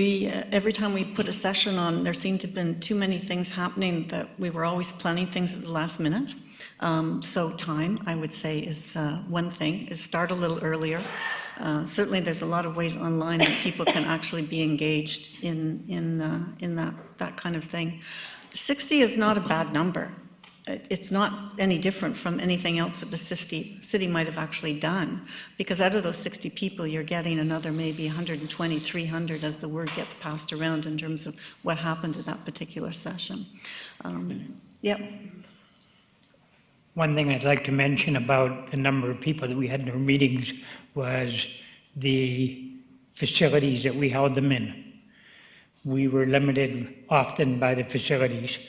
every time we put a session on, there seemed to have been too many things happening that we were always planning things at the last minute. So time, I would say, is one thing, is start a little earlier. Certainly, there's a lot of ways online that people can actually be engaged in that kind of thing. 60 is not a bad number. It's not any different from anything else that the city might have actually done, because out of those 60 people, you're getting another maybe 120, 300 as the word gets passed around in terms of what happened at that particular session. Yep. One thing I'd like to mention about the number of people that we had in our meetings was the facilities that we held them in. We were limited often by the facilities.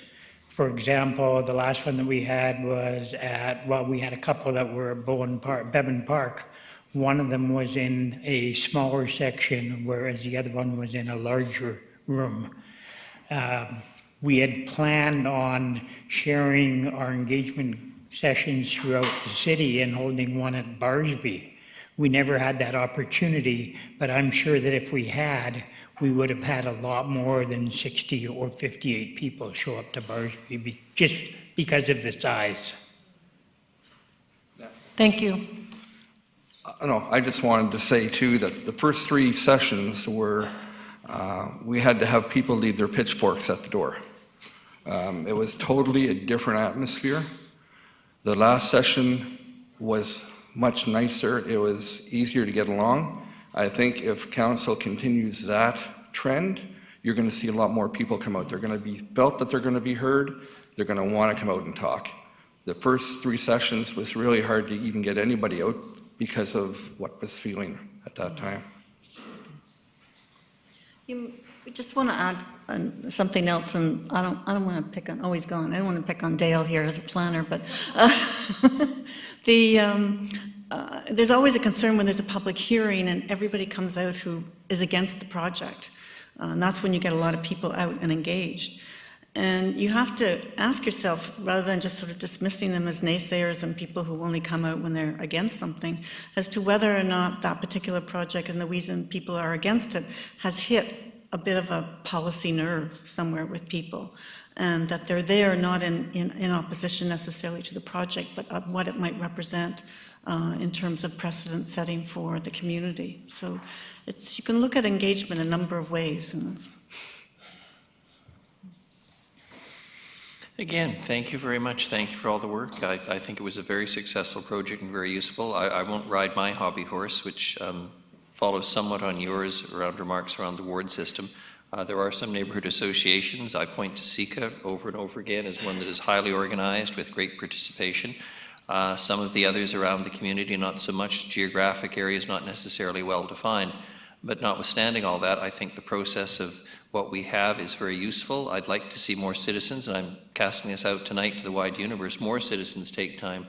For example, the last one that we had was we had a couple that were at Bevan Park. One of them was in a smaller section, whereas the other one was in a larger room. We had planned on sharing our engagement sessions throughout the city and holding one at Barsby. We never had that opportunity, but I'm sure that if we had, we would have had a lot more than 60 or 58 people show up to Barsby just because of the size. Thank you. No, I just wanted to say too that the first 3 sessions were, we had to have people leave their pitchforks at the door. It was totally a different atmosphere. The last session was much nicer. It was easier to get along. I think if council continues that trend, you're going to see a lot more people come out. They're going to be felt that they're going to be heard. They're going to want to come out and talk. The first 3 sessions was really hard to even get anybody out because of what was feeling at that time. I just want to add something else, and I don't want to pick on, oh, he's gone. I don't want to pick on Dale here as a planner, but there's always a concern when there's a public hearing and everybody comes out who is against the project. And that's when you get a lot of people out and engaged. And you have to ask yourself, rather than just sort of dismissing them as naysayers and people who only come out when they're against something, as to whether or not that particular project and the reason people are against it has hit a bit of a policy nerve somewhere with people, and that they're there not in opposition necessarily to the project, but what it might represent in terms of precedent setting for the community. So you can look at engagement a number of ways. Again, thank you very much. Thank you for all the work. I think it was a very successful project and very useful. I won't ride my hobby horse, which follows somewhat on yours around remarks around the ward system. There are some neighborhood associations. I point to SICA over and over again as one that is highly organized with great participation. Some of the others around the community, not so much. Geographic areas not necessarily well defined. But notwithstanding all that, I think the process of what we have is very useful. I'd like to see more citizens, and I'm casting this out tonight to the wide universe, more citizens take time.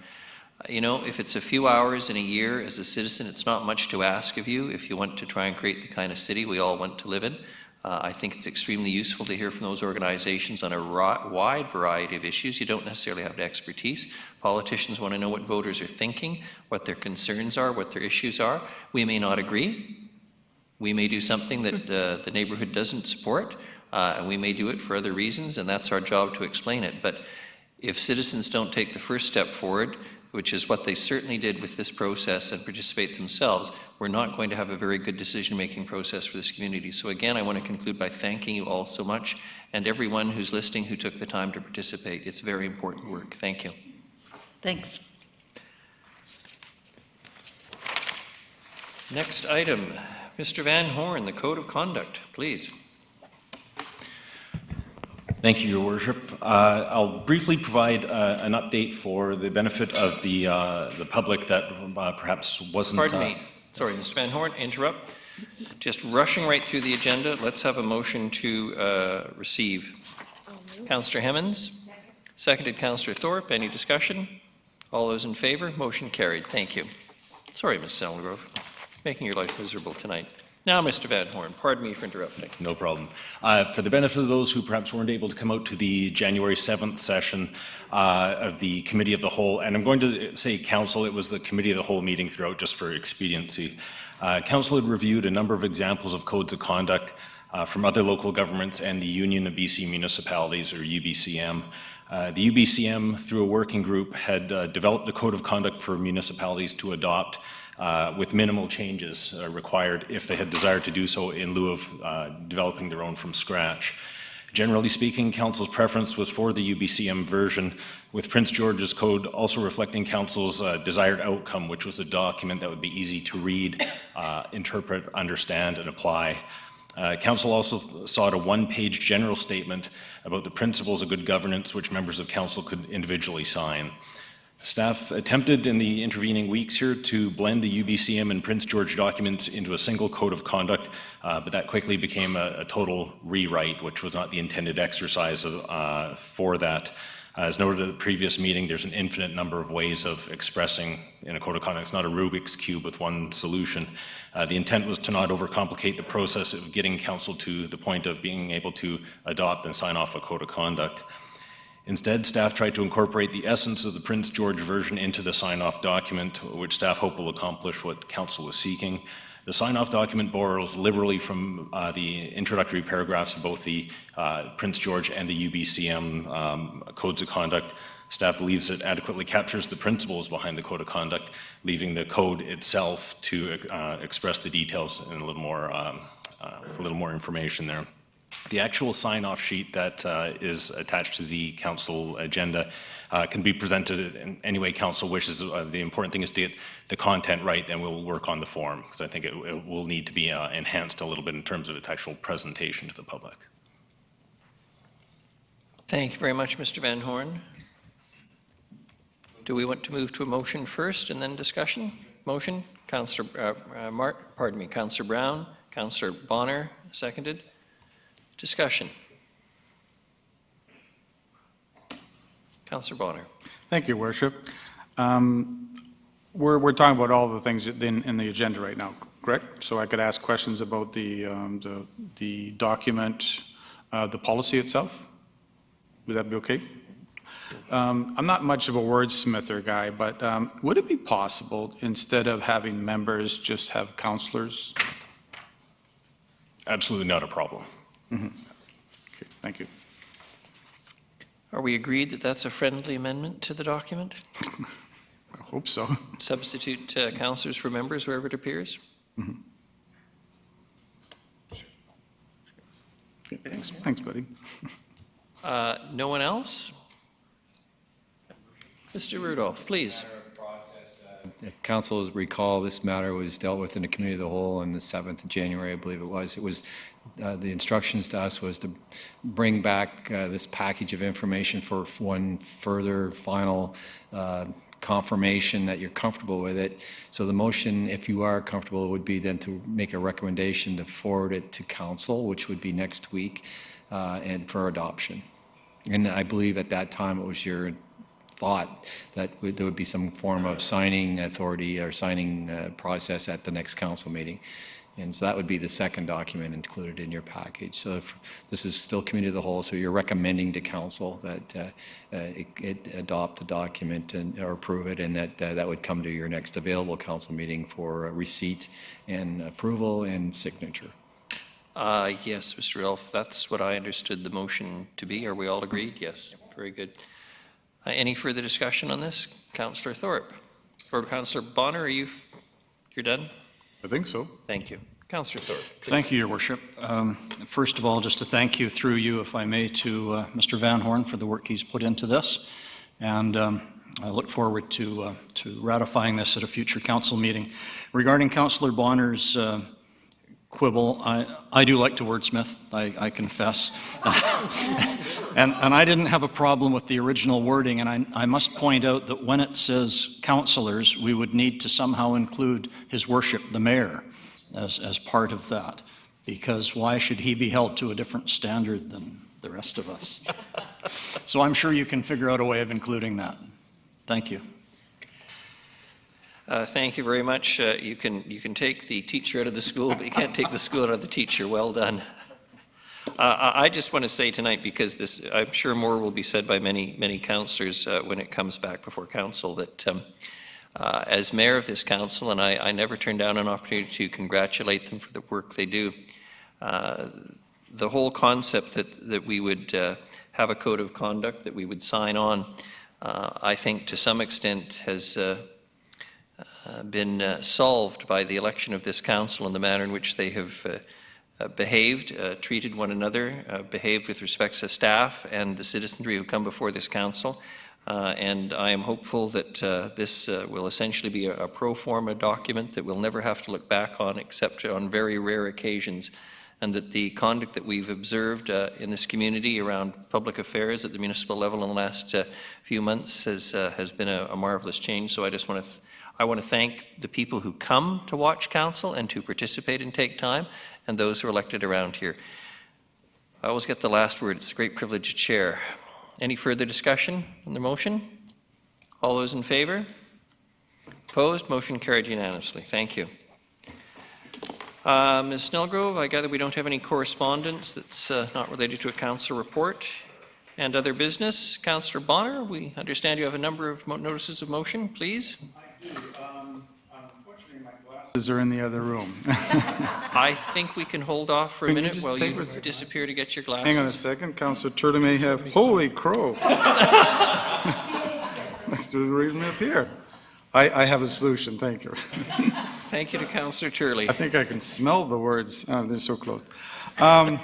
You know, if it's a few hours in a year as a citizen, it's not much to ask of you if you want to try and create the kind of city we all want to live in. I think it's extremely useful to hear from those organizations on a wide variety of issues. You don't necessarily have the expertise. Politicians want to know what voters are thinking, what their concerns are, what their issues are. We may not agree. We may do something that the neighborhood doesn't support, and we may do it for other reasons, and that's our job to explain it. But if citizens don't take the first step forward, which is what they certainly did with this process and participate themselves, we're not going to have a very good decision-making process for this community. So again, I want to conclude by thanking you all so much, and everyone who's listening who took the time to participate. It's very important work. Thank you. Thanks. Next item, Mr. Van Horn, the Code of Conduct, please. Thank you, Your Worship. I'll briefly provide an update for the benefit of the public that perhaps wasn't... Pardon me. Sorry, Mr. Van Horn, interrupt. Just rushing right through the agenda, let's have a motion to receive. Councillor Hemmons, seconded Councillor Thorpe. Any discussion? All those in favor? Motion carried. Thank you. Sorry, Ms. Selgrove, making your life miserable tonight. Now, Mr. Van Horn, pardon me for interrupting. No problem. For the benefit of those who perhaps weren't able to come out to the January 7th session of the Committee of the Whole, and I'm going to say Council, it was the Committee of the Whole meeting throughout just for expediency. Council had reviewed a number of examples of codes of conduct from other local governments and the Union of BC Municipalities, or UBCM. The UBCM, through a working group, had developed the Code of Conduct for municipalities to adopt with minimal changes required if they had desired to do so in lieu of developing their own from scratch. Generally speaking, Council's preference was for the UBCM version, with Prince George's Code also reflecting Council's desired outcome, which was a document that would be easy to read, interpret, understand, and apply. Council also sought a one-page general statement about the principles of good governance, which members of Council could individually sign. Staff attempted in the intervening weeks here to blend the UBCM and Prince George documents into a single code of conduct, but that quickly became a total rewrite, which was not the intended exercise for that. As noted at the previous meeting, there's an infinite number of ways of expressing in a code of conduct. It's not a Rubik's Cube with one solution. The intent was to not overcomplicate the process of getting Council to the point of being able to adopt and sign off a code of conduct. Instead, staff tried to incorporate the essence of the Prince George version into the sign-off document, which staff hope will accomplish what Council was seeking. The sign-off document borrows liberally from the introductory paragraphs of both the Prince George and the UBCM codes of conduct. Staff believes it adequately captures the principles behind the code of conduct, leaving the code itself to express the details in a little more, with a little more information there. The actual sign-off sheet that is attached to the Council agenda can be presented in any way Council wishes. The important thing is to get the content right, and we'll work on the form, because I think it will need to be enhanced a little bit in terms of its actual presentation to the public. Thank you very much, Mr. Van Horn. Do we want to move to a motion first and then discussion? Motion, Councillor Councillor Brown, Councillor Bonner, seconded. Discussion. Councillor Bonner. Thank you, Worship. We're talking about all the things in the agenda right now, correct? So I could ask questions about the document, the policy itself? Would that be okay? I'm not much of a wordsmither guy, but would it be possible, instead of having members, just have councillors? Absolutely not a problem. Mm-hmm. Okay, thank you. Are we agreed that that's a friendly amendment to the document? I hope so. Substitute councillors for members wherever it appears? Mm-hmm. Okay, thanks, buddy. No one else? Mr. Rudolph, please. Council recall, this matter was dealt with in the Committee of the Whole on the 7th of January, I believe it was. It was the instructions to us was to bring back this package of information for one further final confirmation that you're comfortable with it. So the motion, if you are comfortable, would be then to make a recommendation to forward it to Council, which would be next week, and for adoption. And I believe at that time it was your thought that there would be some form of signing authority or signing process at the next council meeting. And so that would be the second document included in your package. So if this is still Committee of the Whole, so you're recommending to Council that it adopt the document or approve it, and that would come to your next available council meeting for receipt and approval and signature. Yes, Mr. Rudolph, that's what I understood the motion to be. Are we all agreed? Yes, very good. Any further discussion on this? Councillor Thorpe? Or Councillor Bonner, you're done? I think so. Thank you. Councillor Thorpe. Thank you, Your Worship. First of all, just to thank you through you, if I may, to Mr. Van Horn for the work he's put into this. And I look forward to ratifying this at a future council meeting. Regarding Councillor Bonner's quibble, I do like to wordsmith, I confess. and I didn't have a problem with the original wording, and I must point out that when it says councillors, we would need to somehow include His Worship the Mayor as part of that, because why should he be held to a different standard than the rest of us? So I'm sure you can figure out a way of including that. Thank you. Thank you very much. You can take the teacher out of the school, but you can't take the school out of the teacher. Well done. I just want to say tonight, because I'm sure more will be said by many councillors when it comes back before council, that as mayor of this council, and I never turn down an opportunity to congratulate them for the work they do. The whole concept that we would have a code of conduct that we would sign on, I think to some extent has been solved by the election of this council and the manner in which they have behaved, treated one another, behaved with respect to staff and the citizenry who come before this council. And I am hopeful that this will essentially be a pro forma document that we'll never have to look back on except on very rare occasions, and that the conduct that we've observed in this community around public affairs at the municipal level in the last few months has been a marvelous change. So I want to thank the people who come to watch council and to participate and take time, and those who are elected around here. I always get the last word. It's a great privilege to chair. Any further discussion on the motion? All those in favor? Opposed? Motion carried unanimously. Thank you. Ms. Snellgrove, I gather we don't have any correspondence that's not related to a council report. And other business. Councillor Bonner, we understand you have a number of notices of motion, please. I do. Unfortunately, my glasses are in the other room. I think we can hold off for a minute while you disappear to get your glasses. Hang on a second. Councillor Turley may have, holy crow. That's the reason up here. I have a solution. Thank you. Thank you to Councillor Turley. I think I can smell the words. Oh, they're so close. I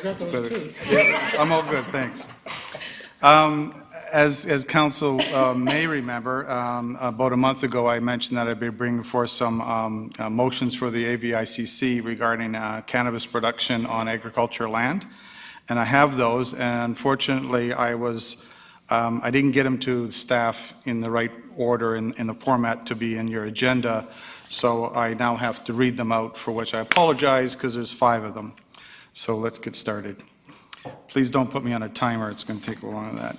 got those too. Yeah, I'm all good, thanks. As council may remember, about a month ago, I mentioned that I'd be bringing forth some motions for the AVICC regarding cannabis production on agricultural land, and I have those. And unfortunately, I didn't get them to the staff in the right order in the format to be in your agenda, so I now have to read them out, for which I apologize because there's 5 of them. So let's get started. Please don't put me on a timer. It's going to take a long of that.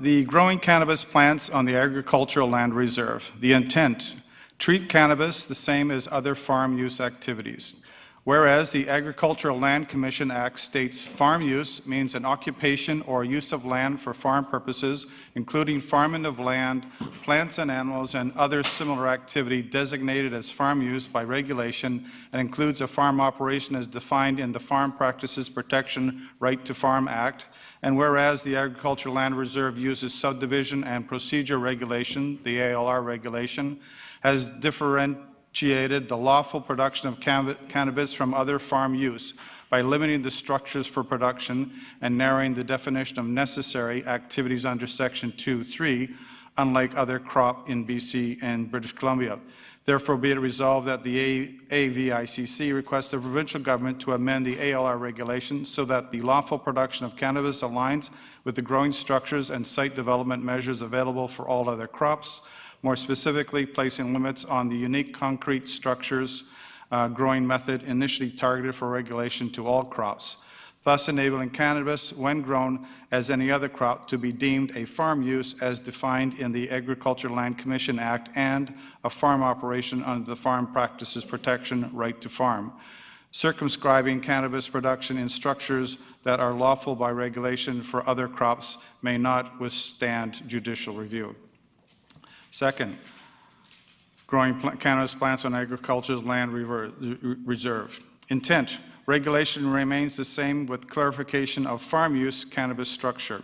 The growing cannabis plants on the agricultural land reserve. The intent, treat cannabis the same as other farm use activities. Whereas the Agricultural Land Commission Act states farm use means an occupation or use of land for farm purposes, including farming of land, plants and animals, and other similar activity designated as farm use by regulation, and includes a farm operation as defined in the Farm Practices Protection Right to Farm Act. And whereas the Agricultural Land Reserve uses subdivision and procedure regulation, the ALR regulation, has differentiated the lawful production of cannabis from other farm use by limiting the structures for production and narrowing the definition of necessary activities under Section 2(3), unlike other crop in BC and British Columbia. Therefore, be it resolved that the AVICC requests the provincial government to amend the ALR regulations so that the lawful production of cannabis aligns with the growing structures and site development measures available for all other crops, more specifically placing limits on the unique concrete structures growing method initially targeted for regulation to all crops, thus enabling cannabis, when grown as any other crop, to be deemed a farm use as defined in the Agricultural Land Commission Act and a farm operation under the Farm Practices Protection Right to Farm, circumscribing cannabis production in structures that are lawful by regulation for other crops may not withstand judicial review. Second, growing cannabis plants on agricultural land reserve. Intent, Regulation remains the same with clarification of farm use cannabis structure.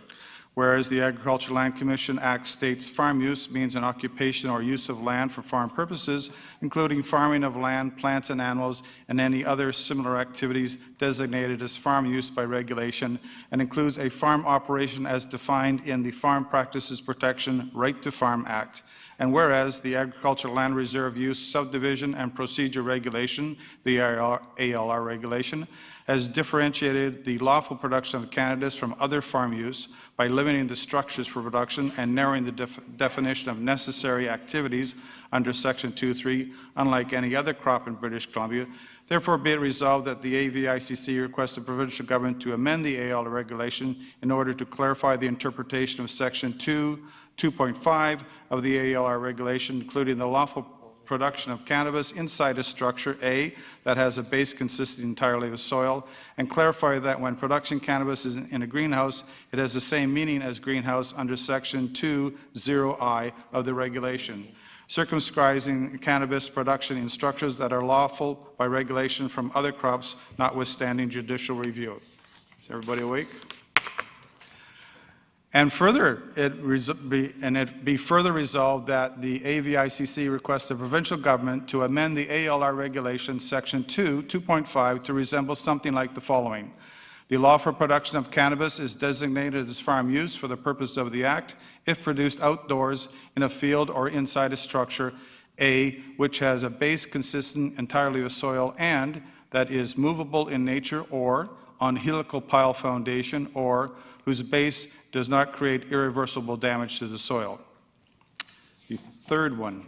Whereas the Agricultural Land Commission Act states farm use means an occupation or use of land for farm purposes, including farming of land, plants, and animals, and any other similar activities designated as farm use by regulation, and includes a farm operation as defined in the Farm Practices Protection Right to Farm Act. And whereas the Agricultural Land Reserve Use Subdivision and Procedure Regulation, the ALR regulation, has differentiated the lawful production of cannabis from other farm use by limiting the structures for production and narrowing the definition of necessary activities under Section 2.3, unlike any other crop in British Columbia. Therefore, be it resolved that the AVICC requests the provincial government to amend the ALR regulation in order to clarify the interpretation of Section 2.5 of the ALR regulation, including the lawful production of cannabis inside a structure, A, that has a base consisting entirely of soil, and clarify that when production cannabis is in a greenhouse, it has the same meaning as greenhouse under Section 2.0I of the regulation, circumscribing cannabis production in structures that are lawful by regulation from other crops, notwithstanding judicial review. Is everybody awake? And further, it be further resolved that the AVICC requests the provincial government to amend the ALR regulation section 2.5 to resemble something like the following. The lawful production of cannabis is designated as farm use for the purpose of the Act if produced outdoors in a field or inside a structure, A, which has a base consistent entirely of soil and that is movable in nature or on helical pile foundation or whose base does not create irreversible damage to the soil. The third one,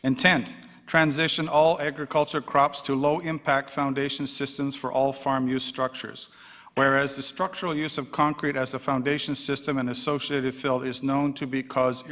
intent, transition all agriculture crops to low-impact foundation systems for all farm use structures. Whereas the structural use of concrete as a foundation system and associated fill is known to cause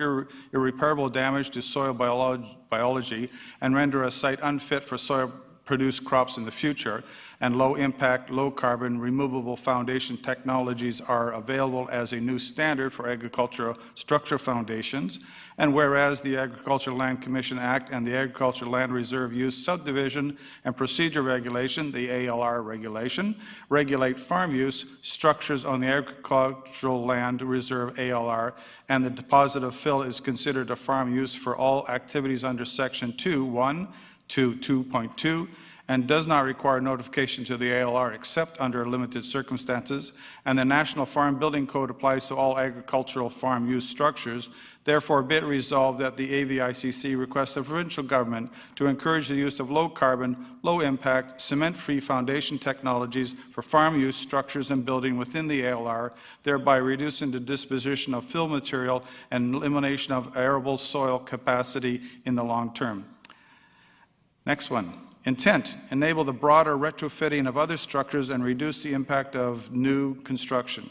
irreparable damage to soil biology and render a site unfit for soil-produced crops in the future, and low-impact, low-carbon, removable foundation technologies are available as a new standard for agricultural structure foundations. And whereas the Agricultural Land Commission Act and the Agricultural Land Reserve Use Subdivision and Procedure Regulation, the ALR regulation, regulate farm use structures on the Agricultural Land Reserve ALR, and the deposit of fill is considered a farm use for all activities under Section 2.1 to 2.2, and does not require notification to the ALR except under limited circumstances, and the National Farm Building Code applies to all agricultural farm use structures. Therefore, be it resolved that the AVICC requests the provincial government to encourage the use of low-carbon, low-impact, cement-free foundation technologies for farm use structures and building within the ALR, thereby reducing the disposition of fill material and elimination of arable soil capacity in the long term. Next one. Intent, enable the broader retrofitting of other structures and reduce the impact of new construction.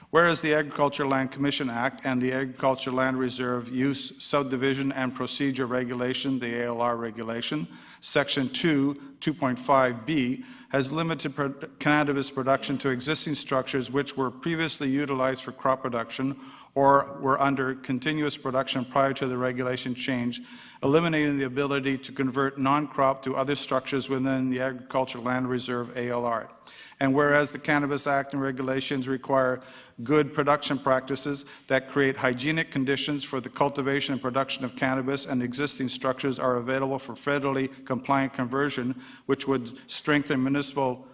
Whereas the Agricultural Land Commission Act and the Agricultural Land Reserve Use Subdivision and Procedure Regulation, the ALR regulation, Section 2.5b, has limited cannabis production to existing structures which were previously utilized for crop production or were under continuous production prior to the regulation change, eliminating the ability to convert non-crop to other structures within the Agricultural Land Reserve ALR. And whereas the Cannabis Act and regulations require good production practices that create hygienic conditions for the cultivation and production of cannabis, and existing structures are available for federally compliant conversion, which would strengthen municipal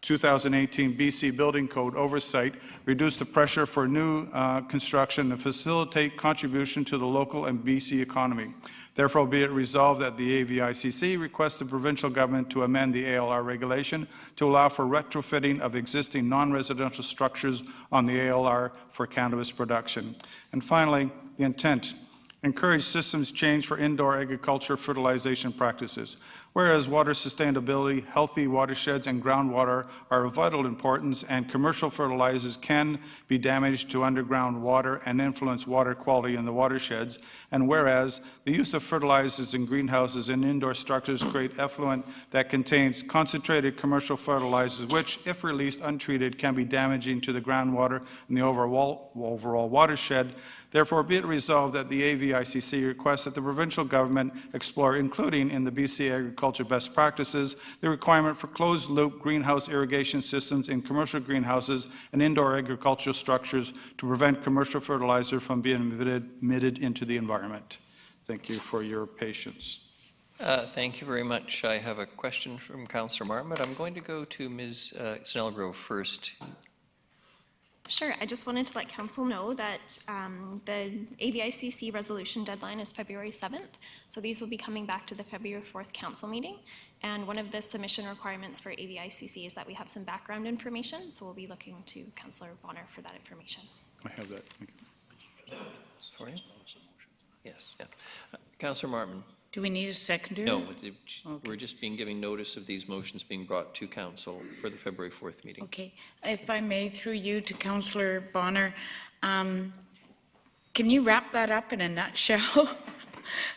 2018 BC Building Code oversight, reduce the pressure for new construction, and facilitate contribution to the local and BC economy. Therefore, be it resolved that the AVICC requests the provincial government to amend the ALR regulation to allow for retrofitting of existing non-residential structures on the ALR for cannabis production. And finally, the intent, encourage systems change for indoor agriculture fertilization practices. Whereas water sustainability, healthy watersheds, and groundwater are of vital importance, and commercial fertilizers can be damaged to underground water and influence water quality in the watersheds. And whereas the use of fertilizers in greenhouses and indoor structures create effluent that contains concentrated commercial fertilizers, which, if released untreated, can be damaging to the groundwater and the overall watershed. Therefore, be it resolved that the ABICC requests that the provincial government explore, including in the BC Agriculture Best Practices, the requirement for closed-loop greenhouse irrigation systems in commercial greenhouses and indoor agricultural structures to prevent commercial fertilizer from being emitted into the environment. Thank you for your patience. Thank you very much. I have a question from Councillor Martin, but I'm going to go to Ms. Snellgrove first. Sure, I just wanted to let council know that the ABICC resolution deadline is February 7th, so these will be coming back to the February 4th council meeting. And one of the submission requirements for ABICC is that we have some background information, so we'll be looking to Councillor Bonner for that information. I have that. Sorry? Yes, yeah. Councillor Martin. Do we need a seconder? No, we're just giving notice of these motions being brought to council for the February 4th meeting. Okay, if I may, through you to Councillor Bonner, can you wrap that up in a nutshell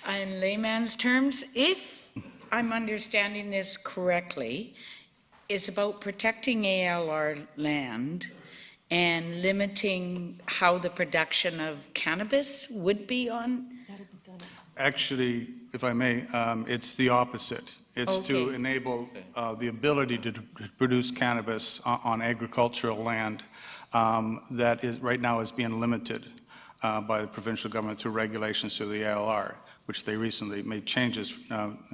in layman's terms? If I'm understanding this correctly, it's about protecting ALR land and limiting how the production of cannabis would be on? Actually, if I may, it's the opposite. It's to enable the ability to produce cannabis on agricultural land that is right now is being limited by the provincial government through regulations through the ALR, which they recently made changes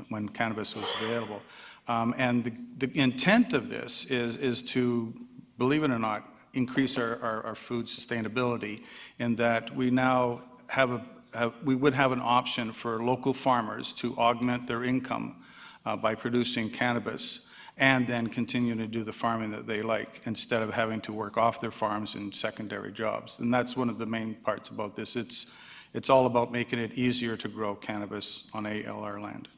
when cannabis was available. And the intent of this is to, believe it or not, increase our food sustainability in that we now we would have an option for local farmers to augment their income by producing cannabis and then continue to do the farming that they like instead of having to work off their farms in secondary jobs. And that's one of the main parts about this. It's all about making it easier to grow cannabis on ALR land.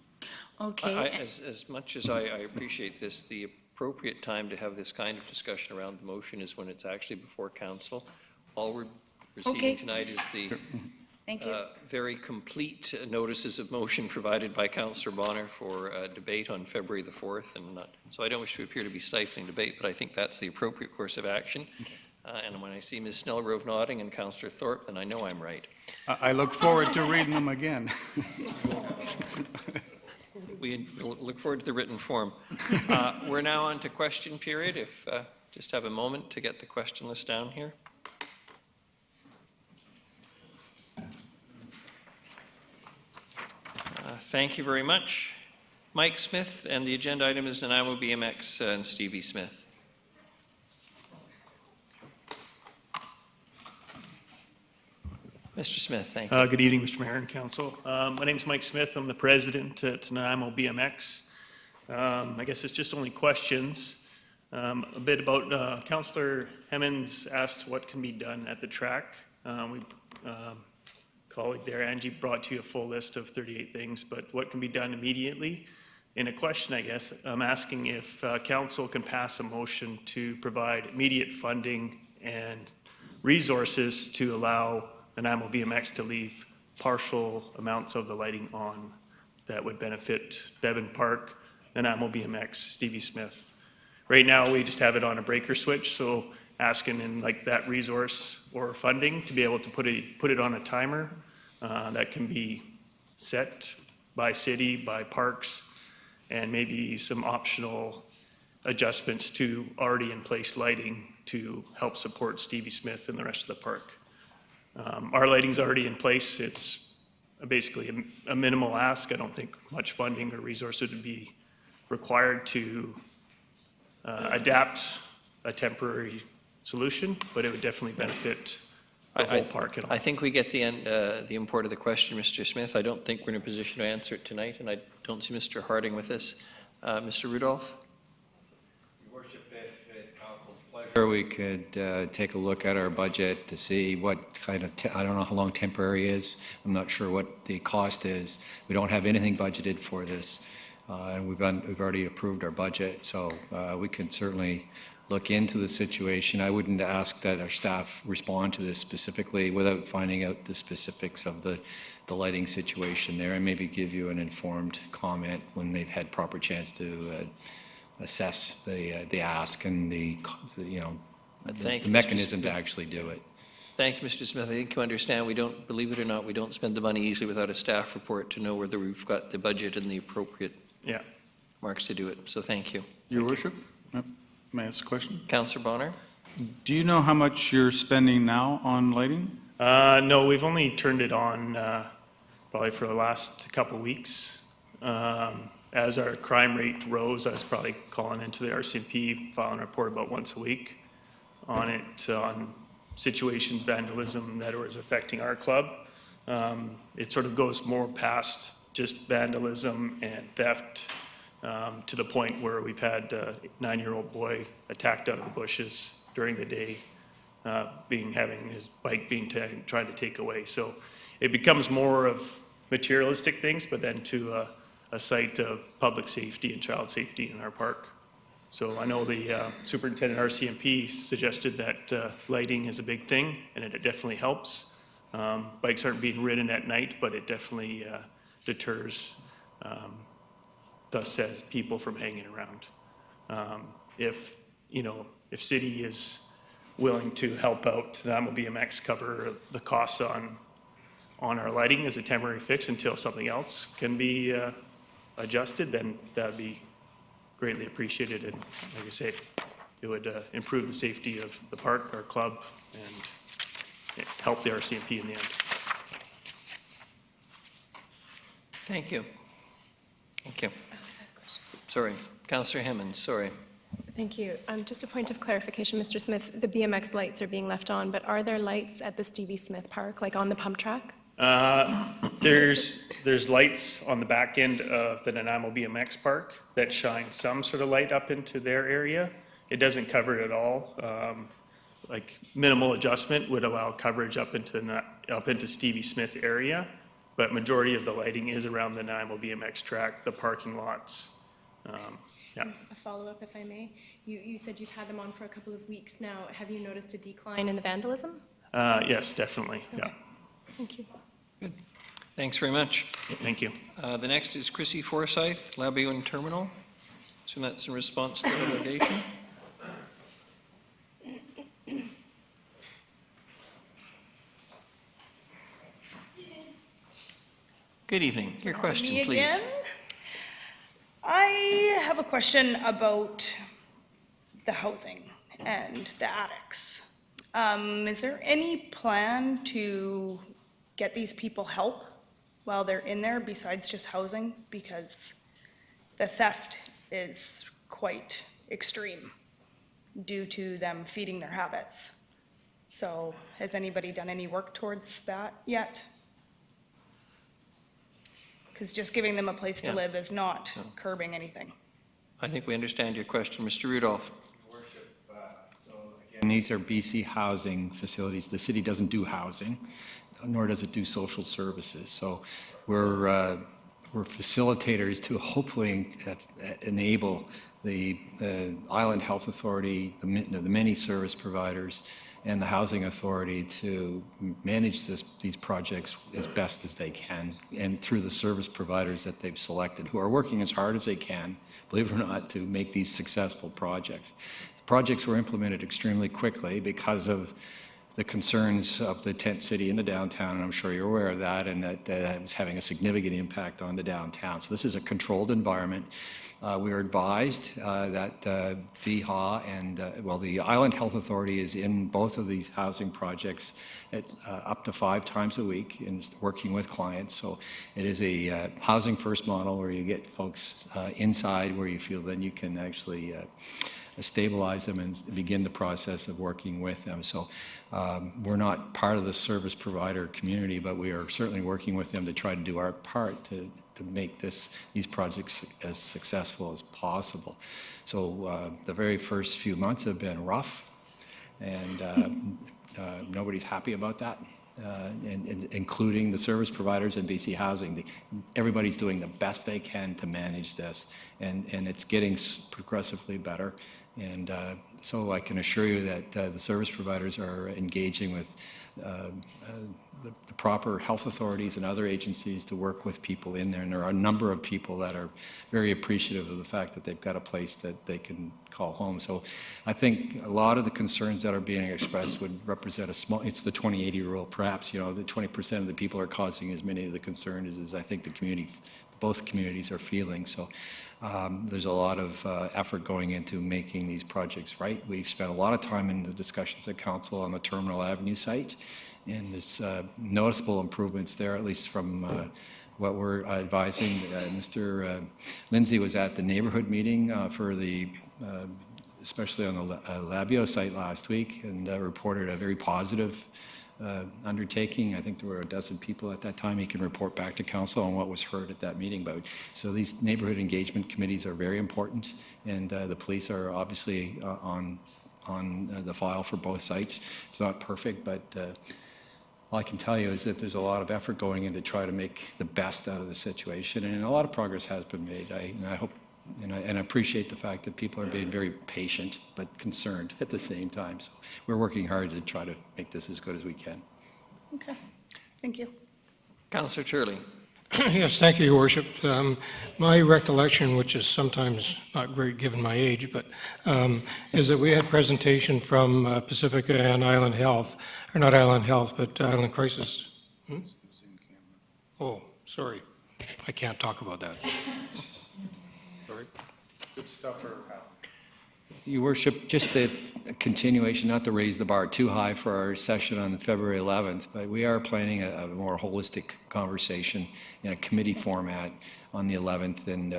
Okay. As much as I appreciate this, the appropriate time to have this kind of discussion around the motion is when it's actually before council. All we're receiving tonight is the Thank you. Very complete notices of motion provided by Councillor Bonner for debate on February the 4th. So I don't wish to appear to be stifling debate, but I think that's the appropriate course of action. And when I see Ms. Snellgrove nodding and Councillor Thorpe, then I know I'm right. I look forward to reading them again. We look forward to the written form. We're now on to question period. If just have a moment to get the question list down here. Thank you very much. Mike Smith, and the agenda item is Nanaimo BMX and Stevie Smith. Mr. Smith, thank you. Good evening, Mr. Mayor and Council. My name is Mike Smith. I'm the president at Nanaimo BMX. I guess it's just only questions. A bit about Councillor Hemmons asked what can be done at the track. Colleague there, Angie, brought to you a full list of 38 things, but what can be done immediately? In a question, I guess, I'm asking if council can pass a motion to provide immediate funding and resources to allow Nanaimo BMX to leave partial amounts of the lighting on that would benefit Bevan Park, Nanaimo BMX, Stevie Smith. Right now, we just have it on a breaker switch, so asking in like that resource or funding to be able to put it on a timer that can be set by city, by parks, and maybe some optional adjustments to already in place lighting to help support Stevie Smith and the rest of the park. Our lighting's already in place. It's basically a minimal ask. I don't think much funding or resources would be required to adapt a temporary solution, but it would definitely benefit the whole park. I think we get the import of the question, Mr. Smith. I don't think we're in a position to answer it tonight, and I don't see Mr. Harding with us. Mr. Rudolph? Your Worship, if it's council's pleasure, we could take a look at our budget to see what kind of, I don't know how long temporary is. I'm not sure what the cost is. We don't have anything budgeted for this, and we've already approved our budget, so we can certainly look into the situation. I wouldn't ask that our staff respond to this specifically without finding out the specifics of the lighting situation there, and maybe give you an informed comment when they've had proper chance to assess the ask and the mechanism to actually do it. Thank you, Mr. Smith. I think you understand we don't, believe it or not, we don't spend the money easily without a staff report to know whether we've got the budget and the appropriate marks to do it. So thank you. Your Worship, may I ask a question? Councillor Bonner? Do you know how much you're spending now on lighting? No, we've only turned it on probably for the last couple of weeks. As our crime rate rose, I was probably calling into the RCMP, filing a report about once a week on it, on situations, vandalism that was affecting our club. It sort of goes more past just vandalism and theft to the point where we've had a 9-year-old boy attacked out of the bushes during the day, having his bike being tried to take away. So it becomes more of materialistic things, but then to a site of public safety and child safety in our park. So I know the superintendent RCMP suggested that lighting is a big thing, and it definitely helps. Bikes aren't being ridden at night, but it definitely deters, thus says, people from hanging around. If city is willing to help out, that will BMX cover the costs on our lighting as a temporary fix until something else can be adjusted, then that'd be greatly appreciated. And like I say, it would improve the safety of the park, our club, and help the RCMP in the end. Thank you. Thank you. Sorry, Councillor Hemmons, sorry. Thank you. Just a point of clarification, Mr. Smith, the BMX lights are being left on, but are there lights at the Stevie Smith Park, like on the pump track? There's lights on the back end of the Nanaimo BMX park that shine some sort of light up into their area. It doesn't cover it at all. Like minimal adjustment would allow coverage up into Stevie Smith area, but majority of the lighting is around the Nanaimo BMX track, the parking lots. A follow-up, if I may. You said you've had them on for a couple of weeks now. Have you noticed a decline in the vandalism? Yes, definitely. Okay. Yeah. Thank you. Good. Thanks very much. Thank you. The next is Chrissy Forsyth, Labuan Terminal. So that's in response to the delegation. Good evening. Your question, Me please. again. I have a question about the housing and the attics. Is there any plan to get these people help while they're in there besides just housing? Because the theft is quite extreme due to them feeding their habits. So has anybody done any work towards that yet? Because just giving them a place to live is not curbing anything. I think we understand your question. Mr. Rudolph. And these are BC housing facilities. The city doesn't do housing, nor does it do social services. So we're facilitators to hopefully enable the Island Health Authority, the many service providers, and the Housing Authority to manage these projects as best as they can, and through the service providers that they've selected, who are working as hard as they can, believe it or not, to make these successful projects. The projects were implemented extremely quickly because of the concerns of the tent city in the downtown, and I'm sure you're aware of that, and that was having a significant impact on the downtown. So this is a controlled environment. We are advised that VHA and, the Island Health Authority is in both of these housing projects at, up to 5 times a week and working with clients. So it is a housing first model where you get folks inside where you feel then you can actually stabilize them and begin the process of working with them. So we're not part of the service provider community, but we are certainly working with them to try to do our part to make these projects as successful as possible. So the very first few months have been rough, and nobody's happy about that, and including the service providers and BC Housing. Everybody's doing the best they can to manage this, and it's getting progressively better. And so I can assure you that the service providers are engaging with the proper health authorities and other agencies to work with people in there. And there are a number of people that are very appreciative of the fact that they've got a place that they can call home. So I think a lot of the concerns that are being expressed would represent a small, it's the 20/80 rule perhaps, you know, the 20% of the people are causing as many of the concerns as I think the community, both communities are feeling. So there's a lot of effort going into making these projects right. We've spent a lot of time in the discussions at Council on the Terminal Avenue site, and there's noticeable improvements there, at least from what we're advising. Mr. Lindsay was at the neighborhood meeting for the, especially on the Labio site last week, and reported a very positive undertaking. I think there were a dozen people at that time. He can report back to council on what was heard at that meeting. But so these neighborhood engagement committees are very important, and the police are obviously on the file for both sites. It's not perfect, but all I can tell you is that there's a lot of effort going in to try to make the best out of the situation, and a lot of progress has been made. I hope and I appreciate the fact that people are being very patient but concerned at the same time. So we're working hard to try to make this as good as we can. Okay, thank you. Councillor Turley. Yes, thank you, Your Worship. My recollection, which is sometimes not great given my age, but is that we had presentation from Pacifica and Island Health, or not Island Health, but Island Crisis. Oh, sorry. I can't talk about that. Sorry. Good stuff for Your Worship, just a continuation, not to raise the bar too high for our session on February 11th, but we are planning a more holistic conversation in a committee format on the 11th, and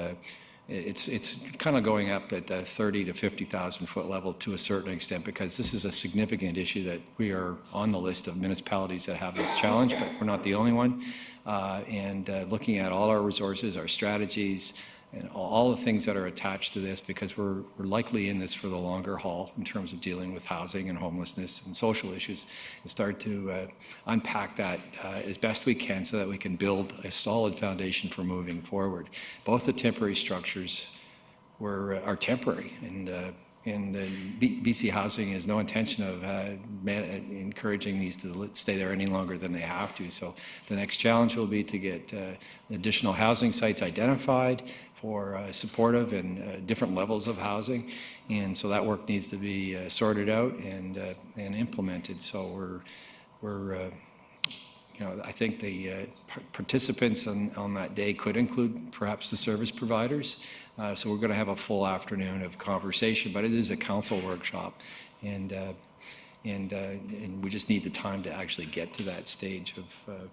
it's kind of going up at the 30 to 50,000 foot level to a certain extent, because this is a significant issue that we are on the list of municipalities that have this challenge, but we're not the only one. And looking at all our resources, our strategies, and all the things that are attached to this, because we're likely in this for the longer haul in terms of dealing with housing and homelessness and social issues, and start to unpack that as best we can so that we can build a solid foundation for moving forward. Both the temporary structures are temporary, and BC Housing has no intention of encouraging these to stay there any longer than they have to. So the next challenge will be to get additional housing sites identified for supportive and different levels of housing, and so that work needs to be sorted out and implemented. So we're you know, I think the participants on that day could include perhaps the service providers. So we're going to have a full afternoon of conversation, but it is a council workshop, and we just need the time to actually get to that stage of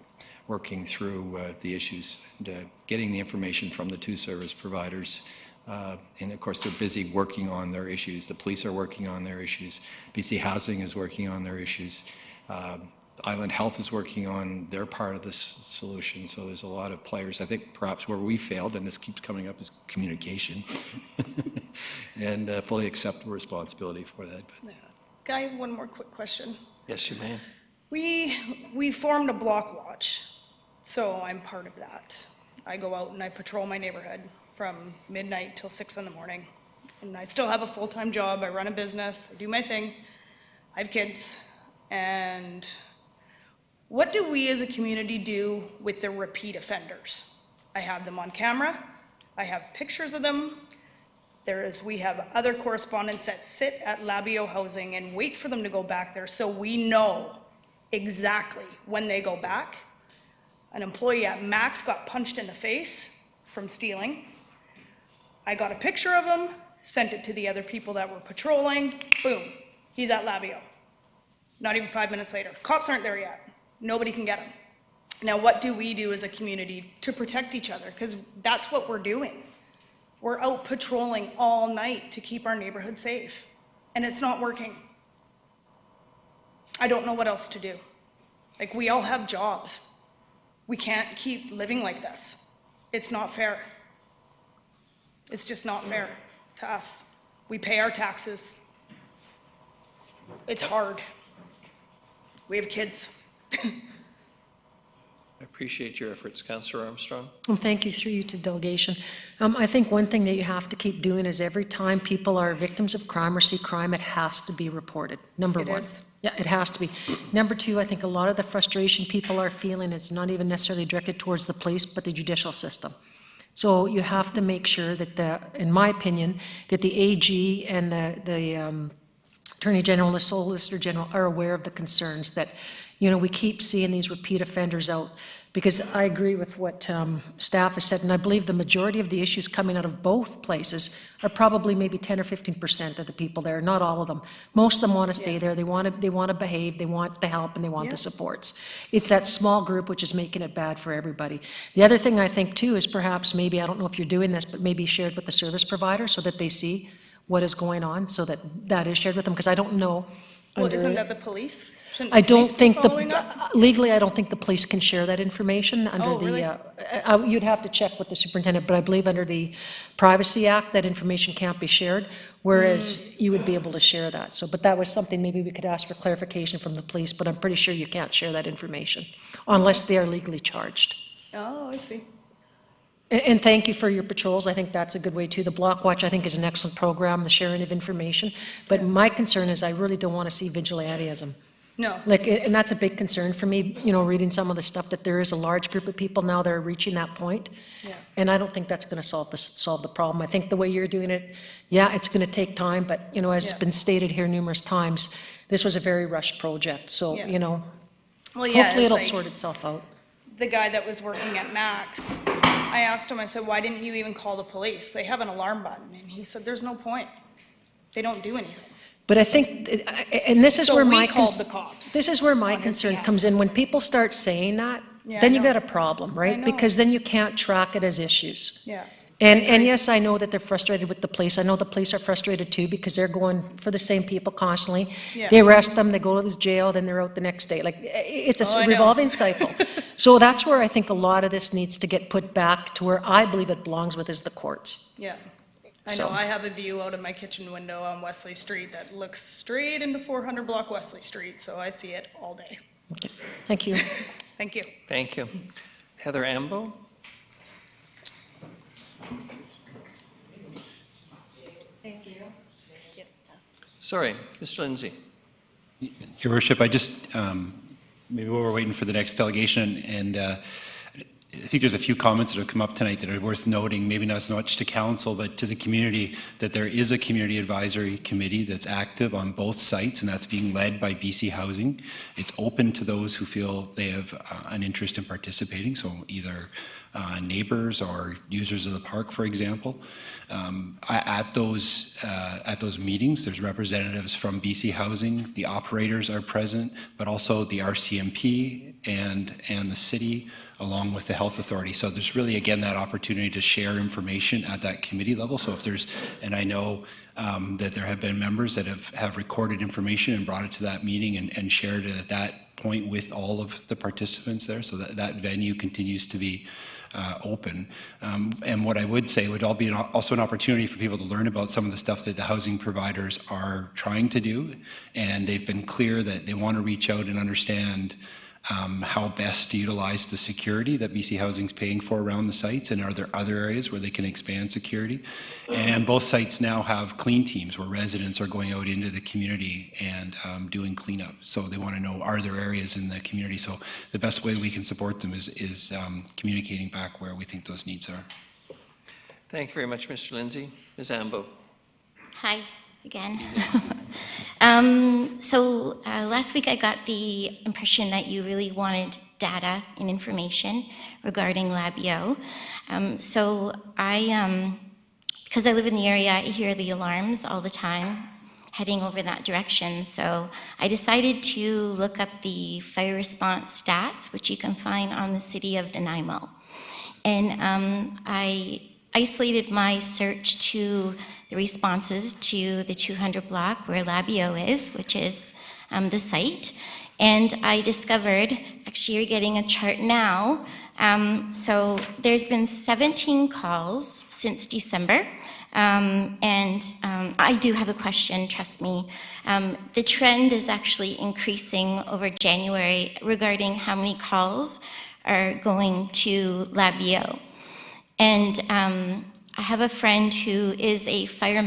working through the issues and getting the information from the two service providers. And of course, they're busy working on their issues. The police are working on their issues. BC Housing is working on their issues. Island Health is working on their part of this solution. So there's a lot of players. I think perhaps where we failed, and this keeps coming up, is communication, and fully accept the responsibility for that. But. Guy, I have one more quick question. Yes, you may. We formed a block watch, so I'm part of that. I go out and I patrol my neighborhood from midnight till 6 in the morning. And I still have a full-time job. I run a business. I do my thing. I have kids. And what do we as a community do with the repeat offenders? I have them on camera. I have pictures of them. We have other correspondents that sit at Labio Housing and wait for them to go back there, so we know exactly when they go back. An employee at Max got punched in the face from stealing. I got a picture of him, sent it to the other people that were patrolling. Boom, he's at Labio. Not even 5 minutes later. Cops aren't there yet. Nobody can get him. Now, what do we do as a community to protect each other? Because that's what we're doing. We're out patrolling all night to keep our neighborhood safe, and it's not working. I don't know what else to do. Like, we all have jobs. We can't keep living like this. It's not fair. It's just not fair to us. We pay our taxes. It's hard. We have kids. I appreciate your efforts, Councillor Armstrong. And thank you through you to delegation. I think one thing that you have to keep doing is every time people are victims of crime or see crime, it has to be reported, number one. Yeah, it has to be. Number two, I think a lot of the frustration people are feeling is not even necessarily directed towards the police, but the judicial system. So you have to make sure that, in my opinion, that the AG and the Attorney General and the Solicitor General are aware of the concerns that, you know, we keep seeing these repeat offenders out. Because I agree with what staff has said, and I believe the majority of the issues coming out of both places are probably maybe 10 or 15% of the people there, not all of them. Most of them want to stay there, they want to behave, they want the help, and they want the supports. It's that small group which is making it bad for everybody. The other thing I think too is perhaps maybe, I don't know if you're doing this, but maybe shared with the service provider so that they see what is going on, so that that is shared with them, because I don't know. Well, isn't that the police? Shouldn't I the don't police be think following up? legally, I don't think the police can share that information under Oh, really? you'd have to check with the superintendent, but I believe under the Privacy Act, that information can't be shared, whereas you would be able to share that. So, but that was something maybe we could ask for clarification from the police, but I'm pretty sure you can't share that information unless they are legally charged. Oh, I see. And thank you for your patrols. I think that's a good way too. The Block Watch, I think, is an excellent program, the sharing of information. But my concern is I really don't want to see vigilantism. No. Like, and that's a big concern for me, you know, reading some of the stuff, that there is a large group of people now that are reaching that point. Yeah. And I don't think that's going to solve the problem. I think the way you're doing it, yeah, it's going to take time, but, you know, as it's been stated here numerous times, this was a very rushed project. So, you know, Well, yeah, hopefully it's it'll like sort itself out. The guy that was working at Max, I asked him, I said, why didn't you even call the police? They have an alarm button. And he said, there's no point. They don't do anything. But I think, and this is So where we my called the cops this is where my concern comes in. When people start saying that, Yeah, then I you know. got a problem, I right? know. Because then you can't track it as issues. Yeah. And yes, I know that they're frustrated with the police. I know the police are frustrated too, because they're going for the same people constantly. Yeah. They arrest them, they go to the jail, then they're out the next day. Like, it's Oh, I a know. revolving cycle. So that's where I think a lot of this needs to get put back to where I believe it belongs with, is the courts. Yeah. I So- know, I have a view out of my kitchen window on Wesley Street that looks straight into 400 block Wesley Street, so I see it all day. Thank you. Thank you. Thank you. Heather Ambo? Thank you. Sorry, Mr. Lindsay. Your Worship, I just, maybe while we're waiting for the next delegation, and I think there's a few comments that have come up tonight that are worth noting, maybe not so much to council, but to the community, that there is a community advisory committee that's active on both sites, and that's being led by BC Housing. It's open to those who feel they have an interest in participating, so either neighbors or users of the park, for example. At those meetings, there's representatives from BC Housing, the operators are present, but also the RCMP and the city, along with the health authority. So there's really, again, that opportunity to share information at that committee level. So if there's, and I know that there have been members that have recorded information and brought it to that meeting and shared it at that point with all of the participants there, so that venue continues to be open. And what I would say would all be also an opportunity for people to learn about some of the stuff that the housing providers are trying to do. And they've been clear that they want to reach out and understand how best to utilize the security that BC Housing's paying for around the sites, and are there other areas where they can expand security. And both sites now have clean teams where residents are going out into the community and doing cleanup. So they want to know, are there areas in the community? So the best way we can support them is communicating back where we think those needs are. Thank you very much, Mr. Lindsay. Ms. Ambo. Hi again. Last week I got the impression that you really wanted data and information regarding Labio. Because I live in the area, I hear the alarms all the time heading over that direction. So I decided to look up the fire response stats, which you can find on the city of Nanaimo. And I isolated my search to the responses to the 200 block where Labio is, which is the site. And I discovered, actually you're getting a chart now, so there's been 17 calls since December. I do have a question, trust me. The trend is actually increasing over January regarding how many calls are going to Labio. And I have a friend who is a fire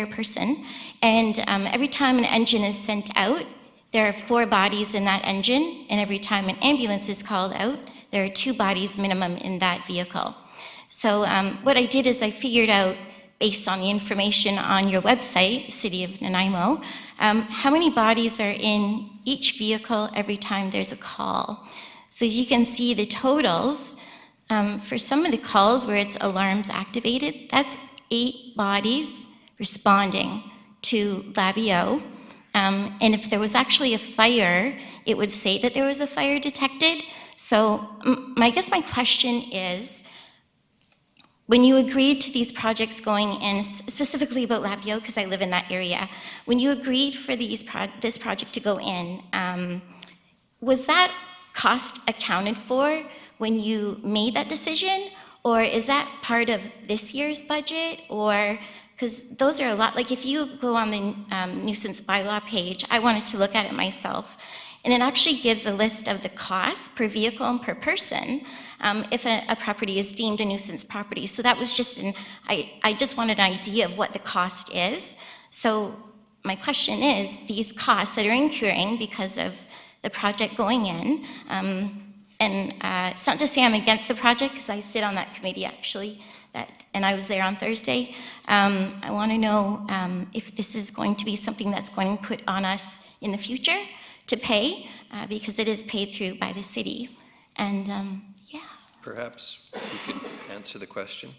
person, and every time an engine is sent out, there are 4 bodies in that engine, and every time an ambulance is called out, there are 2 bodies minimum in that vehicle. So what I did is I figured out, based on the information on your website, City of Nanaimo, how many bodies are in each vehicle every time there's a call. So as you can see the totals, for some of the calls where it's alarms activated, that's 8 bodies responding to Labio. And if there was actually a fire, it would say that there was a fire detected. So I guess my question is, when you agreed to these projects going in, specifically about Labio, because I live in that area, when you agreed for this project to go in, was that cost accounted for when you made that decision? Or is that part of this year's budget? Or, because those are a lot, like if you go on the nuisance bylaw page, I wanted to look at it myself, and it actually gives a list of the costs per vehicle and per person if a property is deemed a nuisance property. So that was just I just wanted an idea of what the cost is. So my question is, these costs that are incurring because of the project going in, and it's not to say I'm against the project, because I sit on that committee actually, and I was there on Thursday. I want to know if this is going to be something that's going to put on us in the future to pay, because it is paid through by the city. And yeah. Perhaps you could answer the question.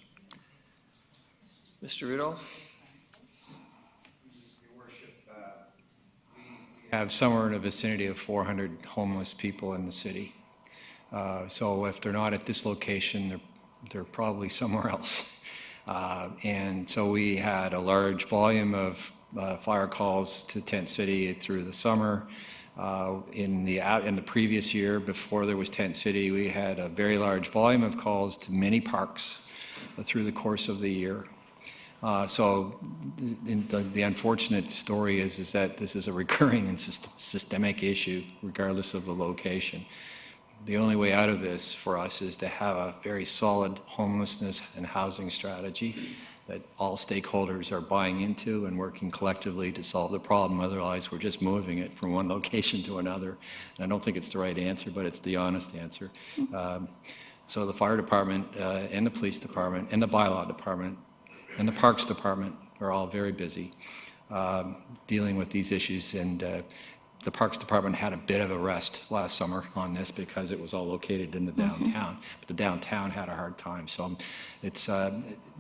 Mr. Rudolph? We have somewhere in the vicinity of 400 homeless people in the city. So if they're not at this location, they're probably somewhere else. And so we had a large volume of fire calls to Tent City through the summer. In the previous year, before there was Tent City, we had a very large volume of calls to many parks through the course of the year. So the unfortunate story is that this is a recurring and systemic issue, regardless of the location. The only way out of this for us is to have a very solid homelessness and housing strategy that all stakeholders are buying into and working collectively to solve the problem. Otherwise, we're just moving it from one location to another. And I don't think it's the right answer, but it's the honest answer. So the fire department and the police department and the bylaw department and the parks department are all very busy dealing with these issues. And the Parks Department had a bit of a rest last summer on this because it was all located in the downtown. But the downtown had a hard time. So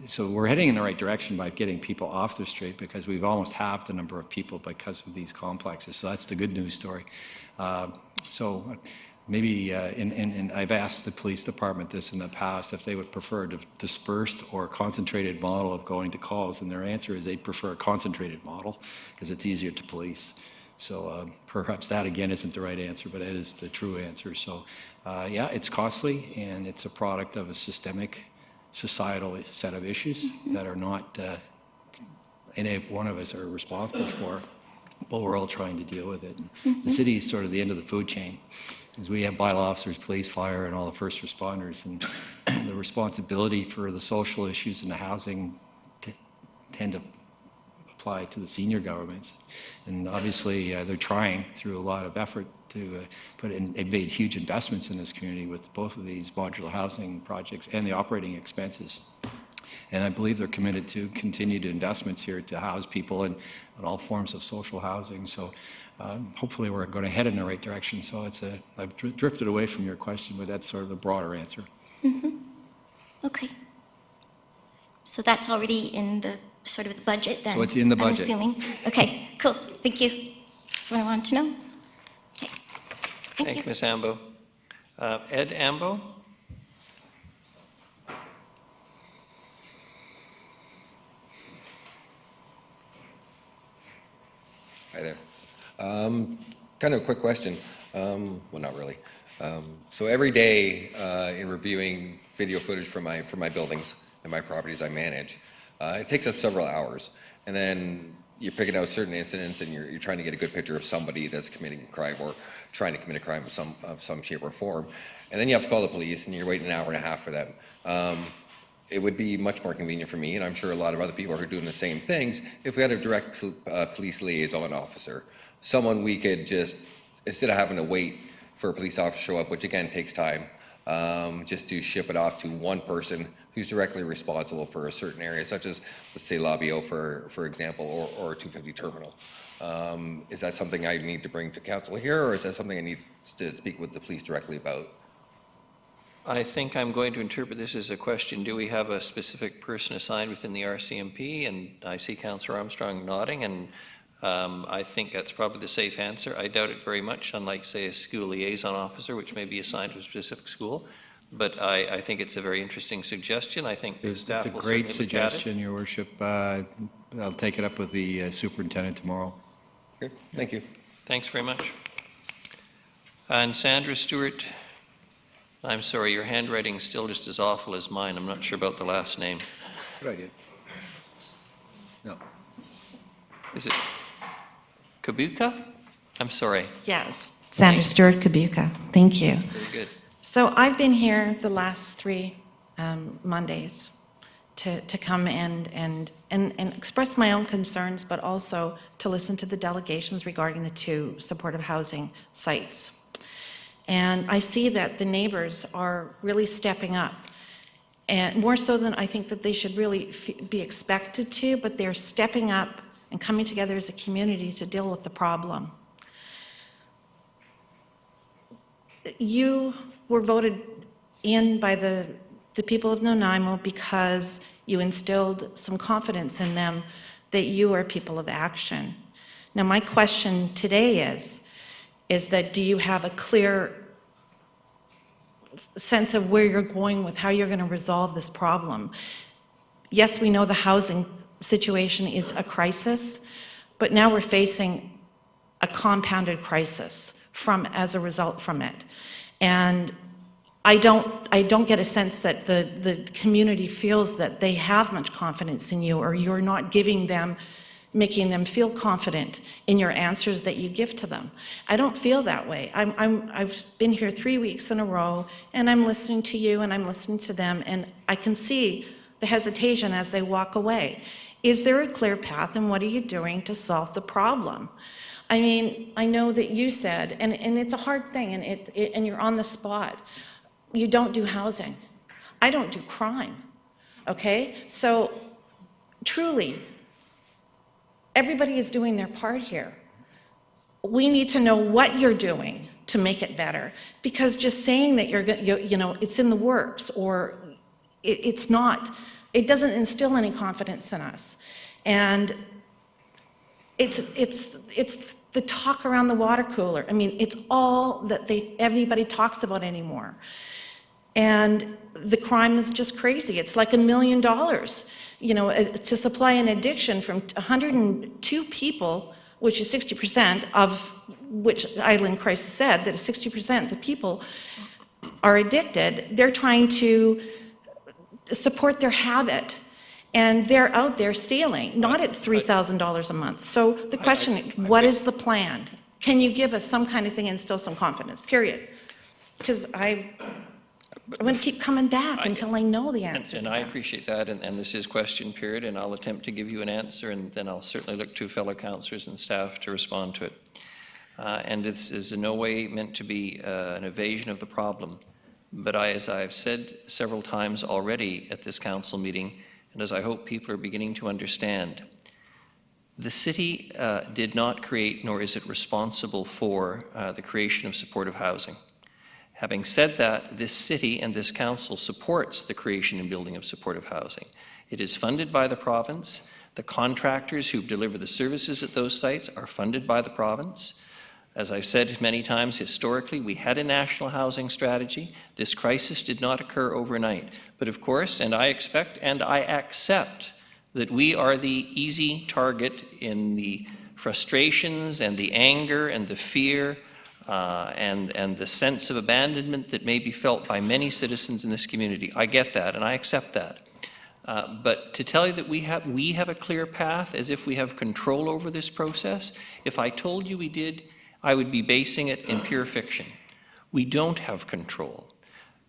so we're heading in the right direction by getting people off the street, because we've almost halved the number of people because of these complexes. So that's the good news story. So maybe, and I've asked the police department this in the past, if they would prefer a dispersed or concentrated model of going to calls, and their answer is they prefer a concentrated model because it's easier to police. So perhaps that, again, isn't the right answer, but it is the true answer. So yeah, it's costly, and it's a product of a systemic societal set of issues that are not any one of us are responsible for, but we're all trying to deal with it. And the city is sort of the end of the food chain, because we have bylaw officers, police, fire, and all the first responders, and the responsibility for the social issues and the housing tend to apply to the senior governments. And obviously, they're trying through a lot of effort to put in. They've made huge investments in this community with both of these modular housing projects and the operating expenses. And I believe they're committed to continued investments here to house people in all forms of social housing. So hopefully we're going to head in the right direction. So I've drifted away from your question, but that's sort of the broader answer. Okay. So that's already in the sort of the budget then? So it's in the budget. I'm assuming. Okay, cool. Thank you. That's what I wanted to know. Okay. Thank you, Ms. Ambo. Ed Ambo? Hi there. Kind of a quick question. Well, not really. So every day in reviewing video footage from my buildings and my properties I manage, it takes up several hours. And then you're picking out certain incidents and you're trying to get a good picture of somebody that's committing a crime or trying to commit a crime of some shape or form. And then you have to call the police and you're waiting an hour and a half for them. It would be much more convenient for me, and I'm sure a lot of other people who are doing the same things, if we had a direct police liaison officer, someone we could just, instead of having to wait for a police officer to show up, which again takes time, just to ship it off to one person who's directly responsible for a certain area, such as, let's say, Labio, for example, or 250 Terminal. Is that something I need to bring to council here, or is that something I need to speak with the police directly about? I think I'm going to interpret this as a question, do we have a specific person assigned within the RCMP? And I see Councillor Armstrong nodding, and I think that's probably the safe answer. I doubt it very much, unlike, say, a school liaison officer, which may be assigned to a specific school. But I think it's a very interesting suggestion. I think the staff It's a will great certainly look at it. suggestion, Your Worship. I'll take it up with the superintendent tomorrow. Okay, thank you. Thanks very much. And Sandra Stewart, I'm sorry, your handwriting's still just as awful as mine. I'm not sure about the last name. Good idea. No. Is it Kabuka? I'm sorry. Yes, Sandra Stewart Kabuka. Thank you. Very good. So I've been here the last 3 Mondays to come and express my own concerns, but also to listen to the delegations regarding the 2 supportive housing sites. And I see that the neighbors are really stepping up, and more so than I think that they should really be expected to, but they're stepping up and coming together as a community to deal with the problem. You were voted in by the people of Nanaimo because you instilled some confidence in them that you are people of action. Now, my question today is that do you have a clear sense of where you're going with how you're going to resolve this problem? Yes, we know the housing situation is a crisis, but now we're facing a compounded crisis as a result from it. And I don't get a sense that the community feels that they have much confidence in you, or you're not making them feel confident in your answers that you give to them. I don't feel that way. I've been here 3 weeks in a row, and I'm listening to you, and I'm listening to them, and I can see the hesitation as they walk away. Is there a clear path, and what are you doing to solve the problem? I mean, I know that you said, and it's a hard thing, and you're on the spot, you don't do housing. I don't do crime, okay? So truly, everybody is doing their part here. We need to know what you're doing to make it better, because just saying that it's in the works, or it's not, it doesn't instill any confidence in us. And it's the talk around the water cooler. I mean, it's all that everybody talks about anymore. And the crime is just crazy. It's like $1 million, to supply an addiction from 102 people, which is 60% of which Island Crisis said that 60% of the people are addicted. They're trying to support their habit, and they're out there stealing, not at $3,000 a month. So the question, what is the plan? Can you give us some kind of thing and instill some confidence, period? Because I'm going to keep coming back until I know the answer. And I appreciate that, and this is question period, and I'll attempt to give you an answer, and then I'll certainly look to fellow councillors and staff to respond to it. And this is in no way meant to be an evasion of the problem. But as I've said several times already at this council meeting, and as I hope people are beginning to understand, the city did not create, nor is it responsible for, the creation of supportive housing. Having said that, this city and this council supports the creation and building of supportive housing. It is funded by the province. The contractors who deliver the services at those sites are funded by the province. As I've said many times, historically, we had a national housing strategy. This crisis did not occur overnight. But of course, and I expect and I accept that we are the easy target in the frustrations and the anger and the fear and the sense of abandonment that may be felt by many citizens in this community. I get that and I accept that. But to tell you that we have a clear path as if we have control over this process, if I told you we did, I would be basing it in pure fiction. We don't have control.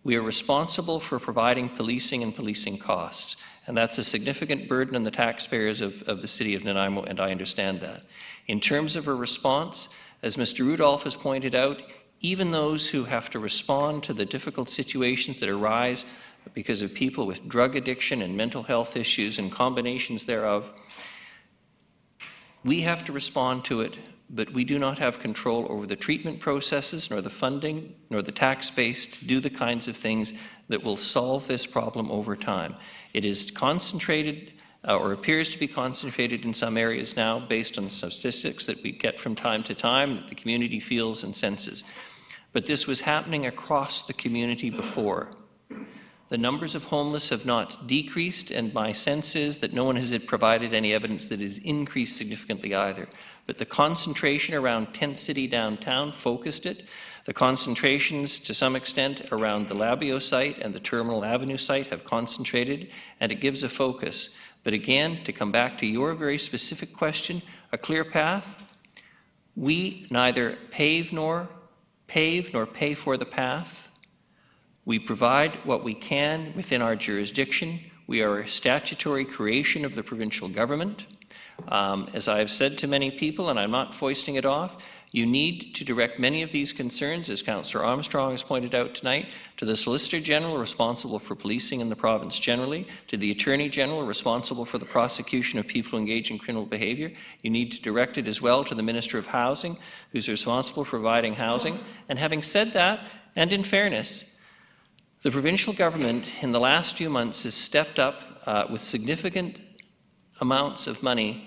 We are responsible for providing policing and policing costs, and that's a significant burden on the taxpayers of the city of Nanaimo, and I understand that. In terms of a response, as Mr. Rudolph has pointed out, even those who have to respond to the difficult situations that arise because of people with drug addiction and mental health issues and combinations thereof, we have to respond to it, but we do not have control over the treatment processes, nor the funding, nor the tax base to do the kinds of things that will solve this problem over time. It is concentrated, or appears to be concentrated in some areas now based on statistics that we get from time to time that the community feels and senses. But this was happening across the community before. The numbers of homeless have not decreased, and my sense is that no one has provided any evidence that it has increased significantly either. But the concentration around Tent City downtown focused it. The concentrations, to some extent, around the Labio site and the Terminal Avenue site have concentrated, and it gives a focus. But again, to come back to your very specific question, a clear path, we neither pave nor pay for the path. We provide what we can within our jurisdiction. We are a statutory creation of the provincial government. As I have said to many people, and I'm not foisting it off, you need to direct many of these concerns, as Councillor Armstrong has pointed out tonight, to the Solicitor General responsible for policing in the province generally, to the Attorney General responsible for the prosecution of people engaged in criminal behaviour. You need to direct it as well to the Minister of Housing, who's responsible for providing housing. And having said that, and in fairness, the provincial government in the last few months has stepped up with significant amounts of money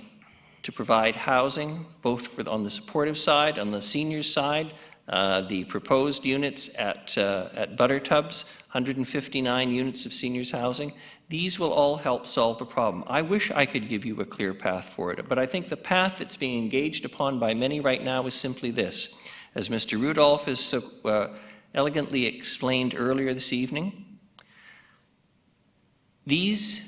to provide housing, both on the supportive side, on the seniors side, the proposed units at Buttertubs, 159 units of seniors housing. These will all help solve the problem. I wish I could give you a clear path for it, but I think the path that's being engaged upon by many right now is simply this. As Mr. Rudolph has so elegantly explained earlier this evening, these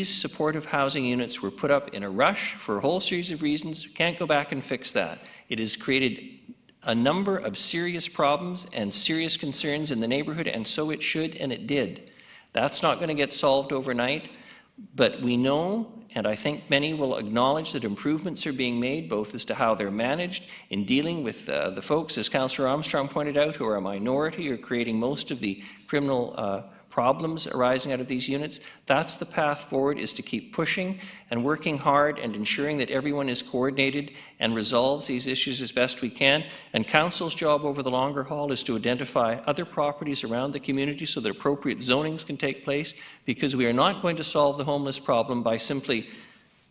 supportive housing units were put up in a rush for a whole series of reasons. We can't go back and fix that. It has created a number of serious problems and serious concerns in the neighborhood, and so it should, and it did. That's not going to get solved overnight, but we know, and I think many will acknowledge, that improvements are being made, both as to how they're managed in dealing with the folks, as Councillor Armstrong pointed out, who are a minority or creating most of the criminal problems arising out of these units. That's the path forward, is to keep pushing and working hard and ensuring that everyone is coordinated and resolves these issues as best we can. And Council's job over the longer haul is to identify other properties around the community so that appropriate zonings can take place, because we are not going to solve the homeless problem by simply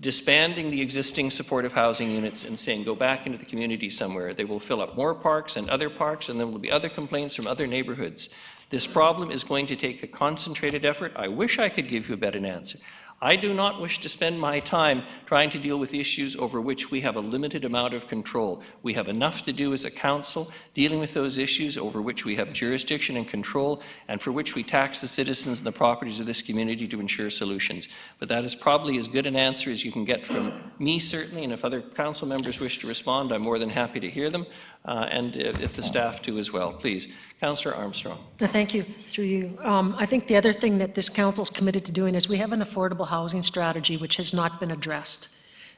disbanding the existing supportive housing units and saying go back into the community somewhere. They will fill up more parks and other parks, and there will be other complaints from other neighborhoods. This problem is going to take a concentrated effort. I wish I could give you a better answer. I do not wish to spend my time trying to deal with issues over which we have a limited amount of control. We have enough to do as a council dealing with those issues over which we have jurisdiction and control, and for which we tax the citizens and the properties of this community to ensure solutions. But that is probably as good an answer as you can get from me, certainly, and if other council members wish to respond, I'm more than happy to hear them, and if the staff do as well. Please. Councillor Armstrong. Thank you, through you. I think the other thing that this council is committed to doing is we have an affordable housing strategy which has not been addressed.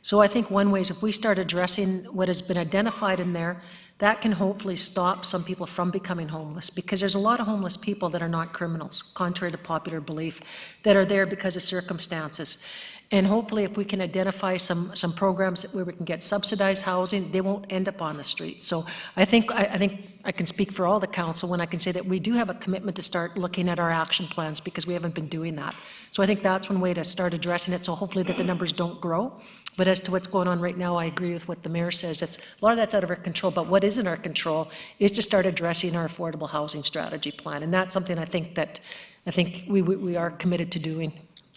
So I think one way is if we start addressing what has been identified in there, that can hopefully stop some people from becoming homeless, because there's a lot of homeless people that are not criminals, contrary to popular belief, that are there because of circumstances. And hopefully if we can identify some programs where we can get subsidized housing, they won't end up on the street. So I think I can speak for all the council when I can say that we do have a commitment to start looking at our action plans, because we haven't been doing that. So I think that's one way to start addressing it, so hopefully that the numbers don't grow. But as to what's going on right now, I agree with what the mayor says. A lot of that's out of our control, but what is in our control is to start addressing our affordable housing strategy plan. And that's something I think we are committed to doing.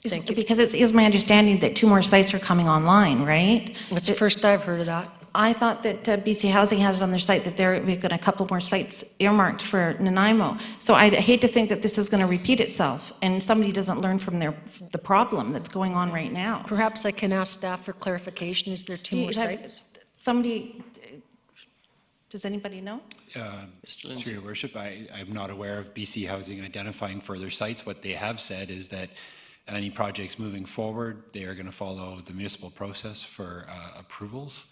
Thank you. Because it is my understanding that 2 more sites are coming online, right? It's the first I've heard of that. I thought that BC Housing has it on their site that we've got a couple more sites earmarked for Nanaimo. So I hate to think that this is going to repeat itself and somebody doesn't learn from the problem that's going on right now. Perhaps I can ask staff for clarification. Is there two more sites? Somebody, does anybody know? Through your worship, I'm not aware of BC Housing identifying further sites. What they have said is that any projects moving forward, they are going to follow the municipal process for approvals,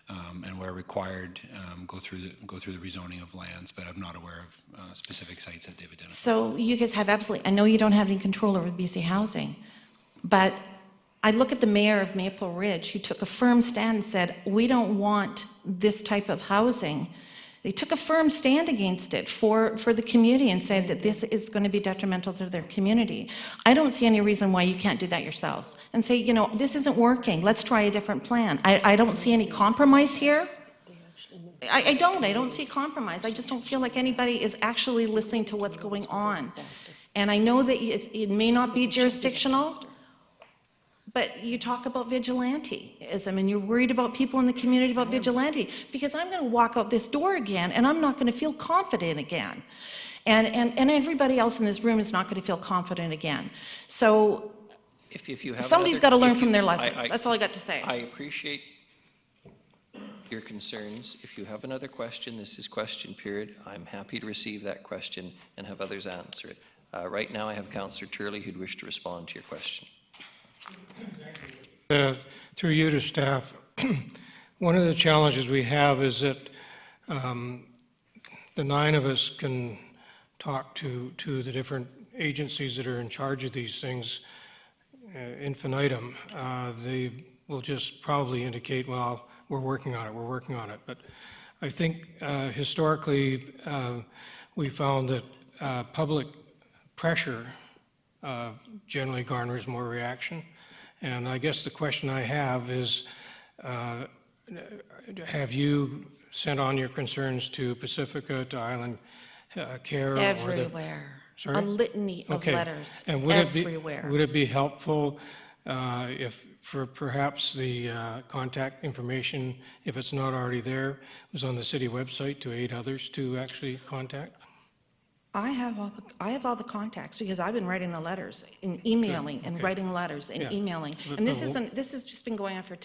and where required, go through the rezoning of lands. But I'm not aware of specific sites that they've identified. So you guys have absolutely, I know you don't have any control over BC Housing, but I look at the mayor of Maple Ridge who took a firm stand and said, we don't want this type of housing. They took a firm stand against it for the community and said that this is going to be detrimental to their community. I don't see any reason why you can't do that yourselves and say, you know, this isn't working. Let's try a different plan. I don't see any compromise here. I don't see compromise. I just don't feel like anybody is actually listening to what's going on. And I know that it may not be jurisdictional, but you talk about vigilanteism and you're worried about people in the community about vigilante, because I'm going to walk out this door again and I'm not going to feel confident again. And everybody else in this room is not going to feel confident again. So If you have somebody's got to learn from their lessons. That's all I got to say. I appreciate your concerns. If you have another question, this is question period. I'm happy to receive that question and have others answer it. Right now I have Councillor Turley who'd wish to respond to your question. Through you to staff, one of the challenges we have is that the 9 of us can talk to the different agencies that are in charge of these things infinitum. They will just probably indicate, well, we're working on it. But I think historically we found that public pressure generally garners more reaction. And I guess the question I have is, have you sent on your concerns to Pacifica, to Island Care? Everywhere. Sorry? A litany of Okay. letters, And would everywhere. Would it be helpful if, for perhaps the contact information, if it's not already there, was on the city website to aid others to actually contact? I have all the contacts because I've been writing the letters and emailing and writing letters and Yeah. emailing. But And no, this has just been going on for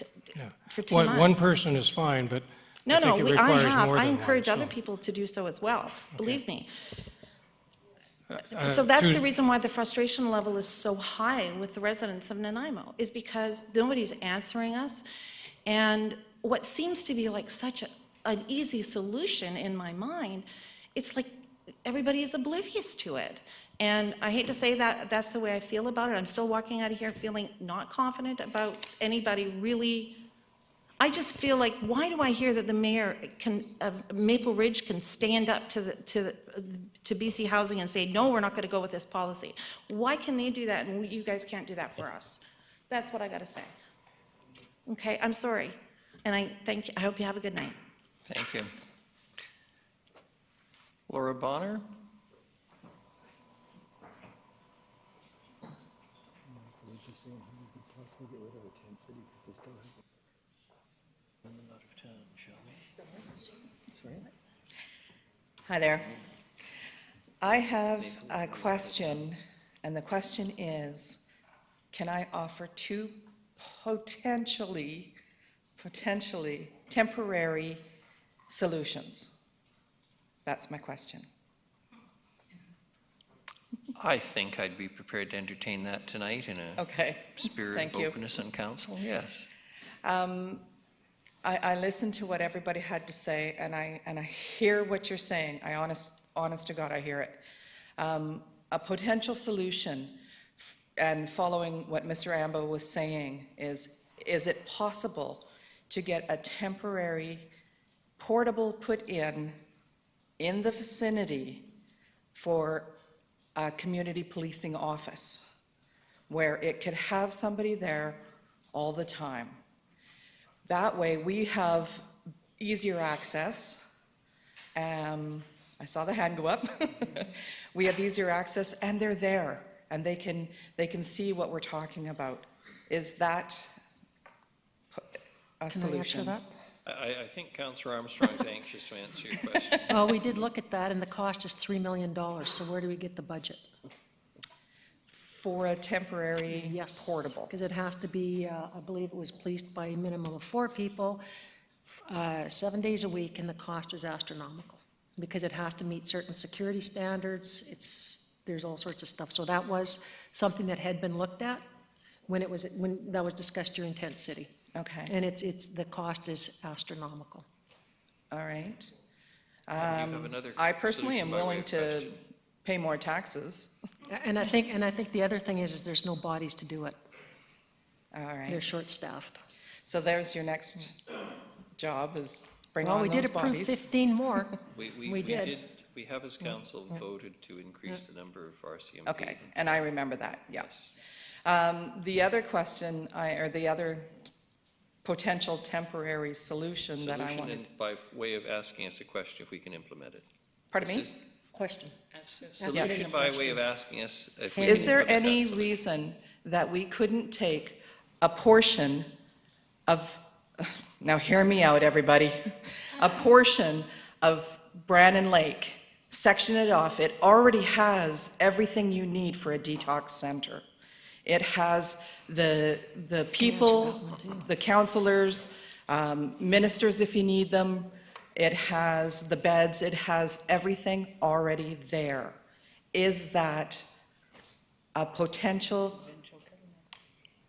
2 One months. person is fine, but No, I think it I requires have. more I than encourage one, other so. people to do so as well, believe me. Uh, So that's to- the reason why the frustration level is so high with the residents of Nanaimo, is because nobody's answering us. And what seems to be like such an easy solution in my mind, it's like everybody is oblivious to it. And I hate to say that that's the way I feel about it. I'm still walking out of here feeling not confident about anybody really. I just feel like, why do I hear that the mayor of Maple Ridge can stand up to BC Housing and say, no, we're not going to go with this policy? Why can they do that and you guys can't do that for us? That's what I got to say. Okay, I'm sorry. And I thank you. I hope you have a good night. Thank you. Laura Bonner? Hi there. I have a question, and the question is, can I offer 2 potentially temporary solutions? That's my question. I think I'd be prepared to entertain that tonight in a spirit Thank of you. openness on council, yes. I listened to what everybody had to say, and I hear what you're saying. Honest to God, I hear it. A potential solution, and following what Mr. Ambo was saying, is it possible to get a temporary portable put in the vicinity for a community policing office, where it could have somebody there all the time? That way, we have easier access. I saw the hand go up. We have easier access, and they're there, and they can see what we're talking about. Is that a Can I answer solution? that? I think Councillor Armstrong's anxious to answer your question. Well, we did look at that, and the cost is $3 million, so where do we get the budget? For a temporary portable? Because it has to be, I believe it was policed by a minimum of 4 people, 7 days a week, and the cost is astronomical, because it has to meet certain security standards. There's all sorts of stuff. So that was something that had been looked at when that was discussed during Tent City. Okay. And the cost is astronomical. All right. You have another I personally am solution by way willing of to question. pay more taxes. And I think the other thing is there's no bodies to do it. All right. They're short-staffed. So there's your next job, is bring Well, on we those did approve bodies. 15 more. We did, we have as council voted to increase the number of RCMP. Okay, and I remember that, yes. The other question, or the other potential temporary solution that I Solution wanted. and by way of asking us a question if we can implement it. Pardon me? This is- Question. Solution by way of asking us if we can Is there implement that any solution. reason that we couldn't take a portion of, now hear me out, everybody, a portion of Brannan Lake, section it off? It already has everything you need for a detox center. It has the people, the counselors, ministers if you need them. It has the beds, it has everything already there. Is that a potential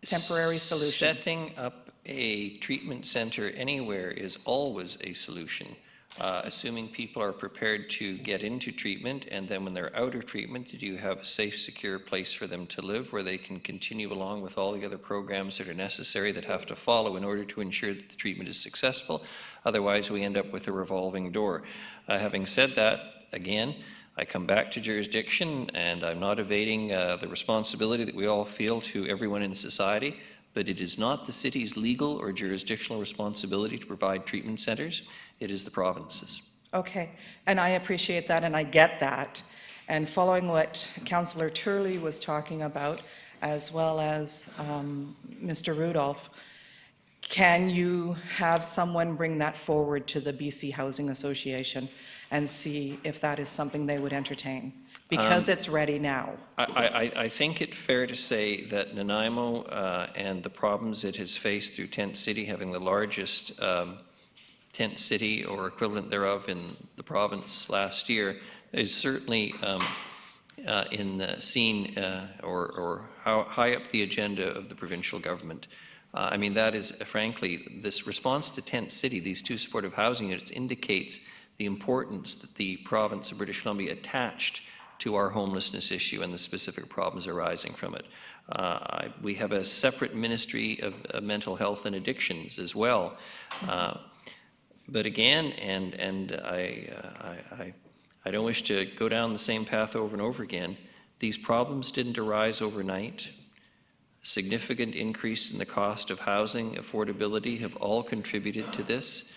temporary solution? Setting up a treatment center anywhere is always a solution, assuming people are prepared to get into treatment, and then when they're out of treatment, do you have a safe, secure place for them to live where they can continue along with all the other programs that are necessary that have to follow in order to ensure that the treatment is successful? Otherwise, we end up with a revolving door. Having said that, again, I come back to jurisdiction, and I'm not evading the responsibility that we all feel to everyone in society, but it is not the city's legal or jurisdictional responsibility to provide treatment centers. It is the province's. Okay, and I appreciate that, and I get that. And following what Councillor Turley was talking about, as well as Mr. Rudolph, can you have someone bring that forward to the BC Housing Association and see if that is something they would entertain? Because it's ready now. I think it fair to say that Nanaimo and the problems it has faced through Tent City, having the largest tent city or equivalent thereof in the province last year, is certainly seen or how high up the agenda of the provincial government. I mean, that is, frankly, this response to Tent City, these 2 supportive housing units, indicates the importance that the province of British Columbia attached to our homelessness issue and the specific problems arising from it. We have a separate Ministry of Mental Health and Addictions as well. But again, and I don't wish to go down the same path over and over again, these problems didn't arise overnight. Significant increase in the cost of housing, affordability have all contributed to this.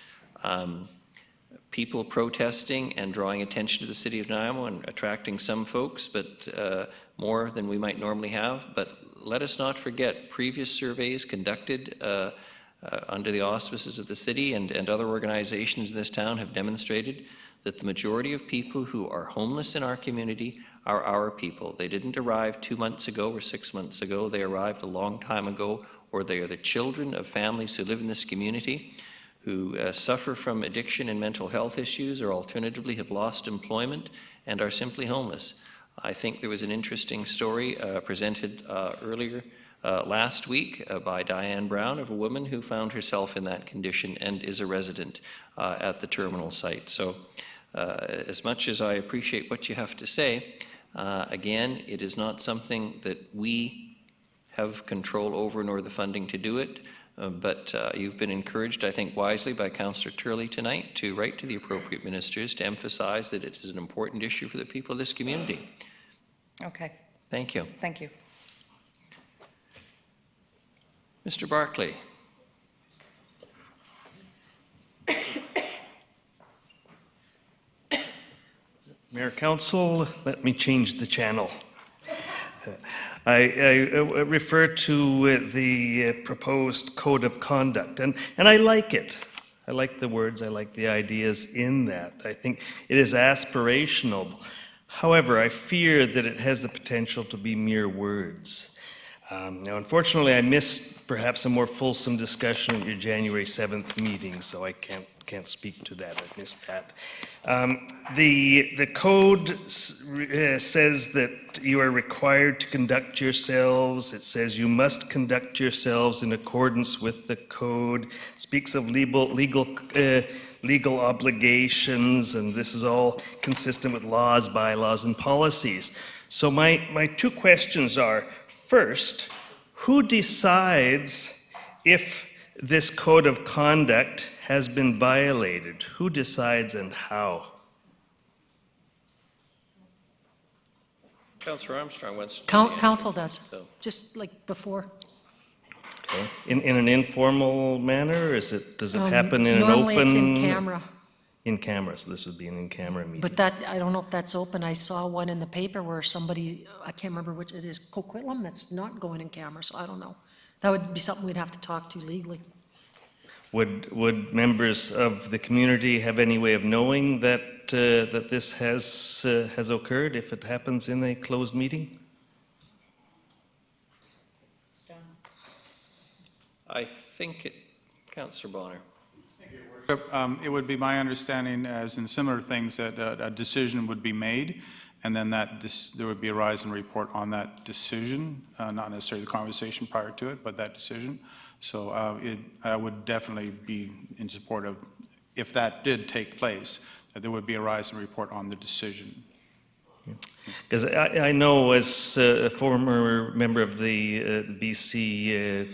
People protesting and drawing attention to the city of Nanaimo and attracting some folks, but more than we might normally have. But let us not forget previous surveys conducted under the auspices of the city and other organizations in this town have demonstrated that the majority of people who are homeless in our community are our people. They didn't arrive 2 months ago or 6 months ago. They arrived a long time ago, or they are the children of families who live in this community who suffer from addiction and mental health issues, or alternatively have lost employment and are simply homeless. I think there was an interesting story presented earlier last week by Diane Brown of a woman who found herself in that condition and is a resident at the terminal site. So as much as I appreciate what you have to say, again, it is not something that we have control over nor the funding to do it. But you've been encouraged, I think wisely, by Councillor Turley tonight to write to the appropriate ministers to emphasize that it is an important issue for the people of this community. Okay. Thank you. Thank you. Mr. Barclay. Mayor, Council, let me change the channel. I refer to the proposed code of conduct, and I like it. I like the words, I like the ideas in that. I think it is aspirational. However, I fear that it has the potential to be mere words. Now, unfortunately, I missed perhaps a more fulsome discussion at your January 7th meeting, so I can't speak to that. I missed that. The code says that you are required to conduct yourselves. It says you must conduct yourselves in accordance with the code. Speaks of legal obligations, and this is all consistent with laws, bylaws, and policies. So my two questions are, first, who decides if this code of conduct has been violated? Who decides and how? Councillor Armstrong wants to. Council does, So- just like before. Okay. In an informal manner, or does it happen in an open? Normally, it's in camera. In camera, so this would be an in-camera meeting. But that, I don't know if that's open. I saw one in the paper where somebody, I can't remember which, it is Coquitlam, that's not going in camera, so I don't know. That would be something we'd have to talk to legally. Would members of the community have any way of knowing that that this has occurred if it happens in a closed meeting? I think Councillor Bonner. It would be my understanding, as in similar things, that a decision would be made, and then there would be a rise and report on that decision, not necessarily the conversation prior to it, but that decision. So I would definitely be in support of, if that did take place, that there would be a rise and report on the decision. Because I know, as a former member of the BC,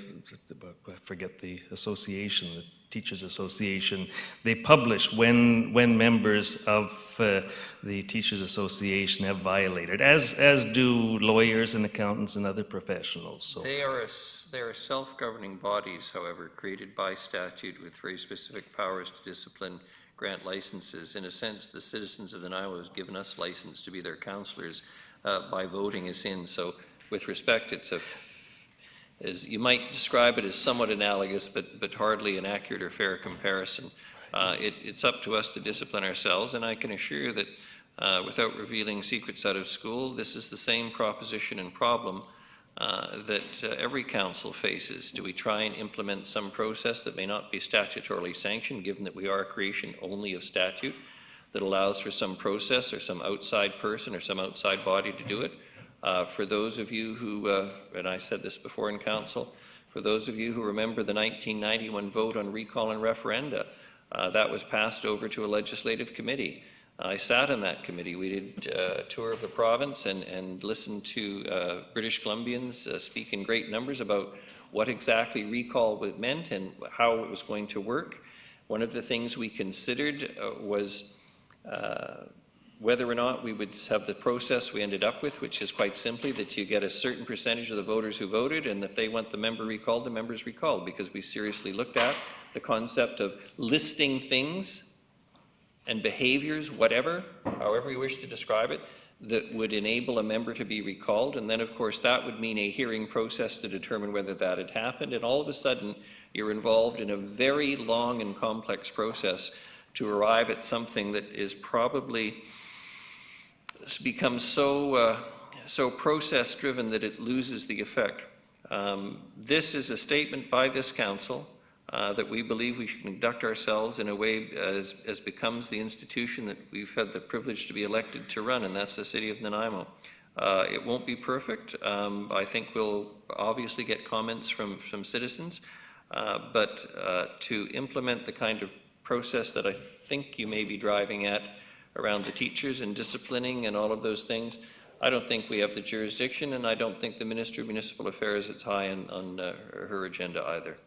I forget the association, the Teachers Association, they publish when members of the Teachers Association have violated, as do lawyers and accountants and other professionals. So They are self-governing bodies, however, created by statute with very specific powers to discipline, grant licenses. In a sense, the citizens of Nanaimo have given us license to be their counselors by voting us in. So with respect, as you might describe it as somewhat analogous, but hardly an accurate or fair comparison. It's up to us to discipline ourselves, and I can assure you that without revealing secrets out of school, this is the same proposition and problem that every council faces. Do we try and implement some process that may not be statutorily sanctioned, given that we are a creation only of statute, that allows for some process or some outside person or some outside body to do it? For those of you who, and I said this before in council, for those of you who remember the 1991 vote on recall and referenda, that was passed over to a legislative committee. I sat on that committee. We did a tour of the province and listened to British Columbians speak in great numbers about what exactly recall meant and how it was going to work. One of the things we considered was whether or not we would have the process we ended up with, which is quite simply that you get a certain percentage of the voters who voted, and if they want the member recalled, the member's recalled, because we seriously looked at the concept of listing things and behaviors, whatever, however you wish to describe it, that would enable a member to be recalled. And then, of course, that would mean a hearing process to determine whether that had happened. And all of a sudden, you're involved in a very long and complex process to arrive at something that is probably becomes so process-driven that it loses the effect. This is a statement by this council that we believe we should conduct ourselves in a way as becomes the institution that we've had the privilege to be elected to run, and that's the City of Nanaimo. It won't be perfect. I think we'll obviously get comments from citizens, but to implement the kind of process that I think you may be driving at around the teachers and disciplining and all of those things, I don't think we have the jurisdiction, and I don't think the Minister of Municipal Affairs is high on her agenda either.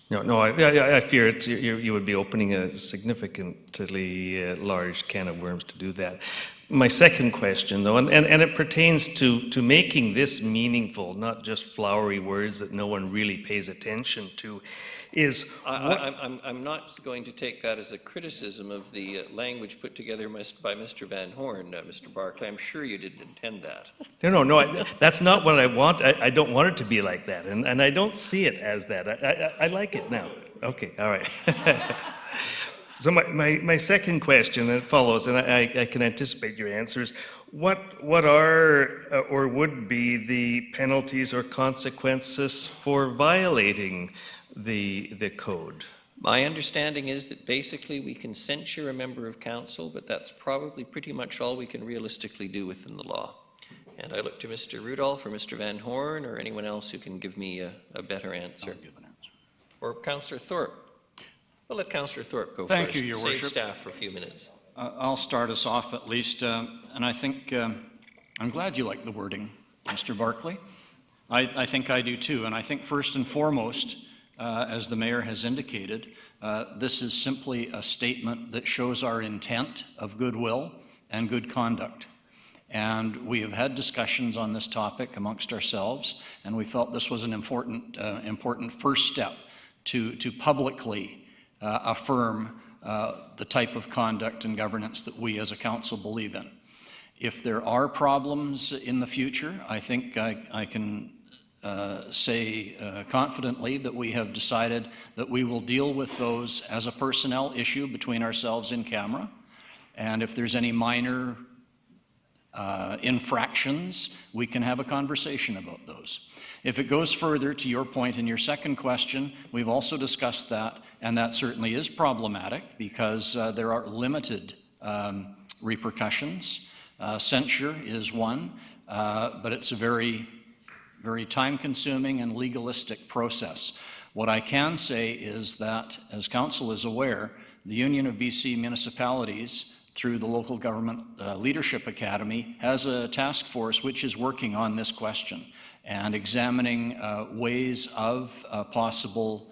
No, I fear it. You would be opening a significantly large can of worms to do that. My second question, though, and it pertains to making this meaningful, not just flowery words that no one really pays attention to, is... I'm not going to take that as a criticism of the language put together by Mr. Van Horn, Mr. Barclay. I'm sure you didn't intend that. No, that's not what I want. I don't want it to be like that, and I don't see it as that. I like it now. Okay, all right. So my second question that follows, and I can anticipate your answers, what are or would be the penalties or consequences for violating the code? My understanding is that basically we can censure a member of council, but that's probably pretty much all we can realistically do within the law. And I look to Mr. Rudolph or Mr. Van Horn or anyone else who can give me a better answer. Or Councillor Thorpe. We'll let Councillor Thorpe go first. Thank you, Your Save Worship. staff for a few minutes. I'll start us off at least, and I think, I'm glad you like the wording, Mr. Barclay. I think I do too, and I think first and foremost, as the Mayor has indicated, this is simply a statement that shows our intent of goodwill and good conduct. And we have had discussions on this topic amongst ourselves, and we felt this was an important first step to publicly affirm the type of conduct and governance that we as a council believe in. If there are problems in the future, I think I can say confidently that we have decided that we will deal with those as a personnel issue between ourselves in camera. And if there's any minor infractions, we can have a conversation about those. If it goes further to your point in your second question, we've also discussed that, and that certainly is problematic because there are limited repercussions. Censure is one, but it's a very time-consuming and legalistic process. What I can say is that, as Council is aware, the Union of BC Municipalities, through the Local Government Leadership Academy, has a task force which is working on this question and examining ways of possible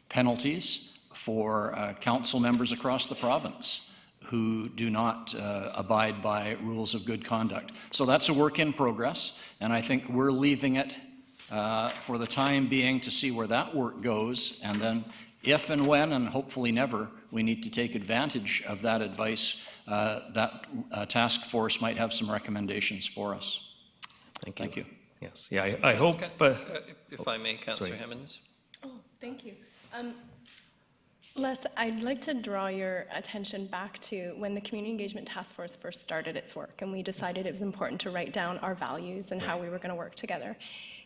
penalties for council members across the province who do not abide by rules of good conduct. So that's a work in progress, and I think we're leaving it for the time being to see where that work goes, and then if and when, and hopefully never, we need to take advantage of that advice, that task force might have some recommendations for us. Thank you. Yes, yeah, I hope. If I may, Councillor Hemmons. Oh, thank you. Les, I'd like to draw your attention back to when the Community Engagement Task Force first started its work, and we decided it was important to write down our values and how we were going to work together.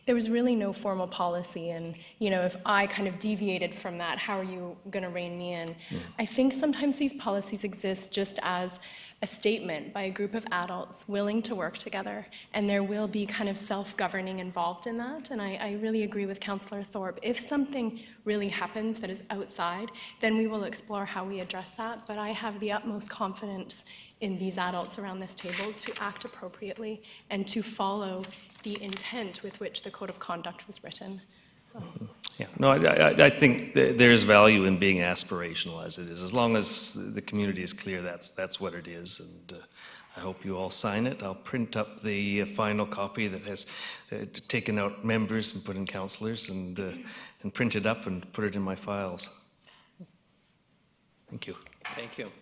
There was really no formal policy, and if I kind of deviated from that, how are you going to rein me in? I think sometimes these policies exist just as a statement by a group of adults willing to work together, and there will be kind of self-governing involved in that, and I really agree with Councillor Thorpe. If something really happens that is outside, then we will explore how we address that, but I have the utmost confidence in these adults around this table to act appropriately and to follow the intent with which the Code of Conduct was written. Yeah, no, I think there is value in being aspirational as it is. As long as the community is clear, that's what it is, and I hope you all sign it. I'll print up the final copy that has taken out members and put in councillors, and print it up and put it in my files. Thank you. Thank you.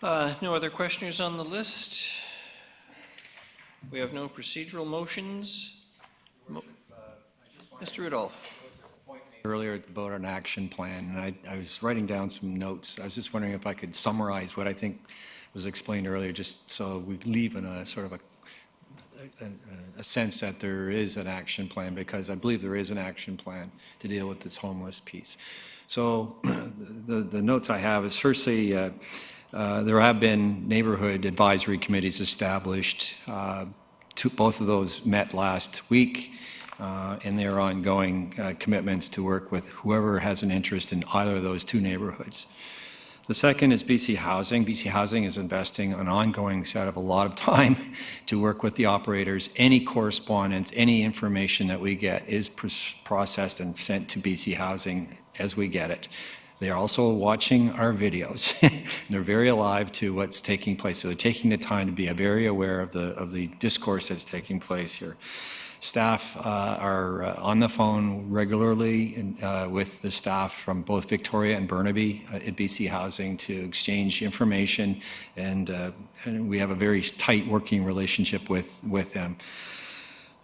No other questioners on the list? We have no procedural motions. Mr. Rudolph. Earlier about an action plan, and I was writing down some notes. I was just wondering if I could summarize what I think was explained earlier, just so we leave in a sort of a sense that there is an action plan, because I believe there is an action plan to deal with this homeless piece. So the notes I have is, firstly, there have been neighborhood advisory committees established. Both of those met last week, and their ongoing commitments to work with whoever has an interest in either of those two neighborhoods. The second is BC Housing. BC Housing is investing an ongoing set of a lot of time to work with the operators. Any correspondence, any information that we get is processed and sent to BC Housing as we get it. They're also watching our videos. They're very alive to what's taking place. So they're taking the time to be very aware of the discourse that's taking place here. Staff are on the phone regularly with the staff from both Victoria and Burnaby at BC Housing to exchange information, and we have a very tight working relationship with them.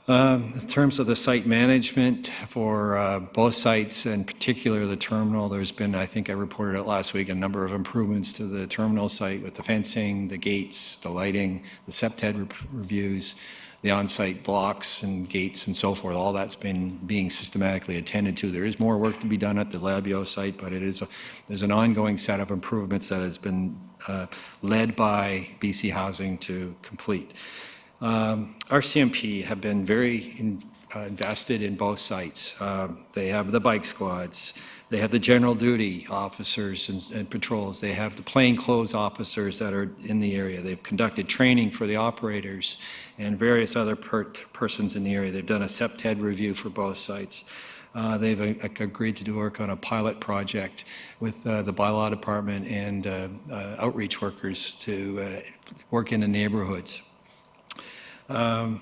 In terms of the site management for both sites, in particular the terminal, there's been, I think I reported it last week, a number of improvements to the terminal site with the fencing, the gates, the lighting, the SEPTED reviews, the on-site blocks and gates and so forth. All that's been being systematically attended to. There is more work to be done at the Labio site, but there's an ongoing set of improvements that has been led by BC Housing to complete. RCMP have been very invested in both sites. They have the bike squads, they have the general duty officers and patrols, they have the plainclothes officers that are in the area. They've conducted training for the operators and various other persons in the area. They've done a SEPTED review for both sites. They've agreed to do work on a pilot project with the bylaw department and outreach workers to work in the neighborhoods. The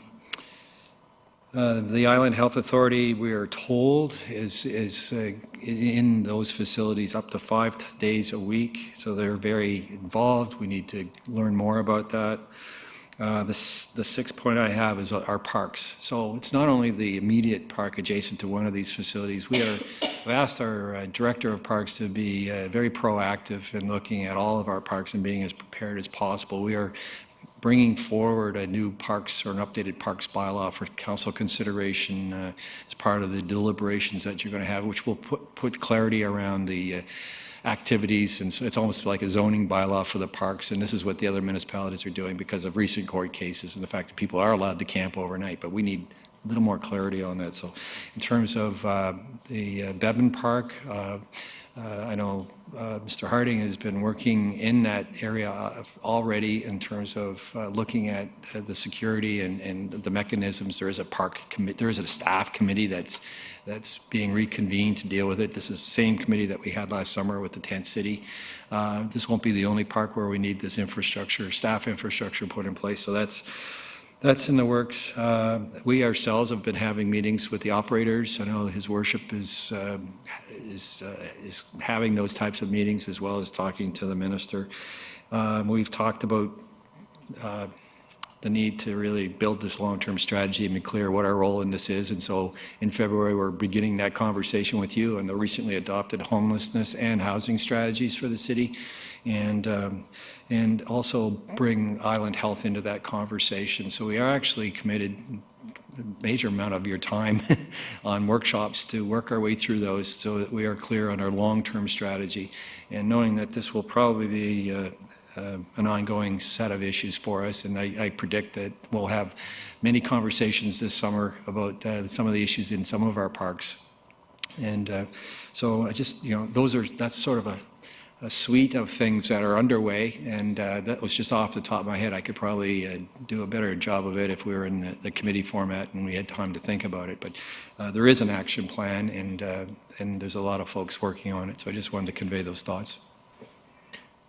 Island Health Authority, we are told, is in those facilities up to 5 days a week, so they're very involved. We need to learn more about that. The sixth point I have is our parks. So it's not only the immediate park adjacent to one of these facilities. We've asked our Director of Parks to be very proactive in looking at all of our parks and being as prepared as possible. We are bringing forward a new parks or an updated parks bylaw for council consideration as part of the deliberations that you're going to have, which will put clarity around the activities, and so it's almost like a zoning bylaw for the parks, and this is what the other municipalities are doing because of recent court cases and the fact that people are allowed to camp overnight, but we need a little more clarity on that. So in terms of the Bevan Park, I know Mr. Harding has been working in that area already in terms of looking at the security and the mechanisms. There is a staff committee that's being reconvened to deal with it. This is the same committee that we had last summer with the tent city. This won't be the only park where we need this infrastructure, staff infrastructure put in place. So that's in the works. We ourselves have been having meetings with the operators. I know His Worship is having those types of meetings as well as talking to the minister. We've talked about the need to really build this long-term strategy and be clear what our role in this is. And so in February, we're beginning that conversation with you on the recently adopted homelessness and housing strategies for the city. And also bring Island Health into that conversation. So we are actually committed a major amount of your time on workshops to work our way through those so that we are clear on our long-term strategy, and knowing that this will probably be an ongoing set of issues for us. And I predict that we'll have many conversations this summer about some of the issues in some of our parks. And so I just, that's sort of a suite of things that are underway, and that was just off the top of my head. I could probably do a better job of it if we were in the committee format and we had time to think about it. But there is an action plan, and there's a lot of folks working on it, so I just wanted to convey those thoughts.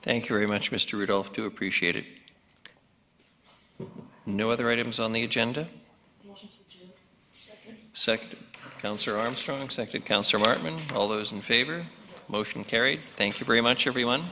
Thank you very much, Mr. Rudolph. Do appreciate it. No other items on the agenda? Second, Councillor Armstrong, seconded Councillor Martman. All those in favor? Motion carried. Thank you very much, everyone.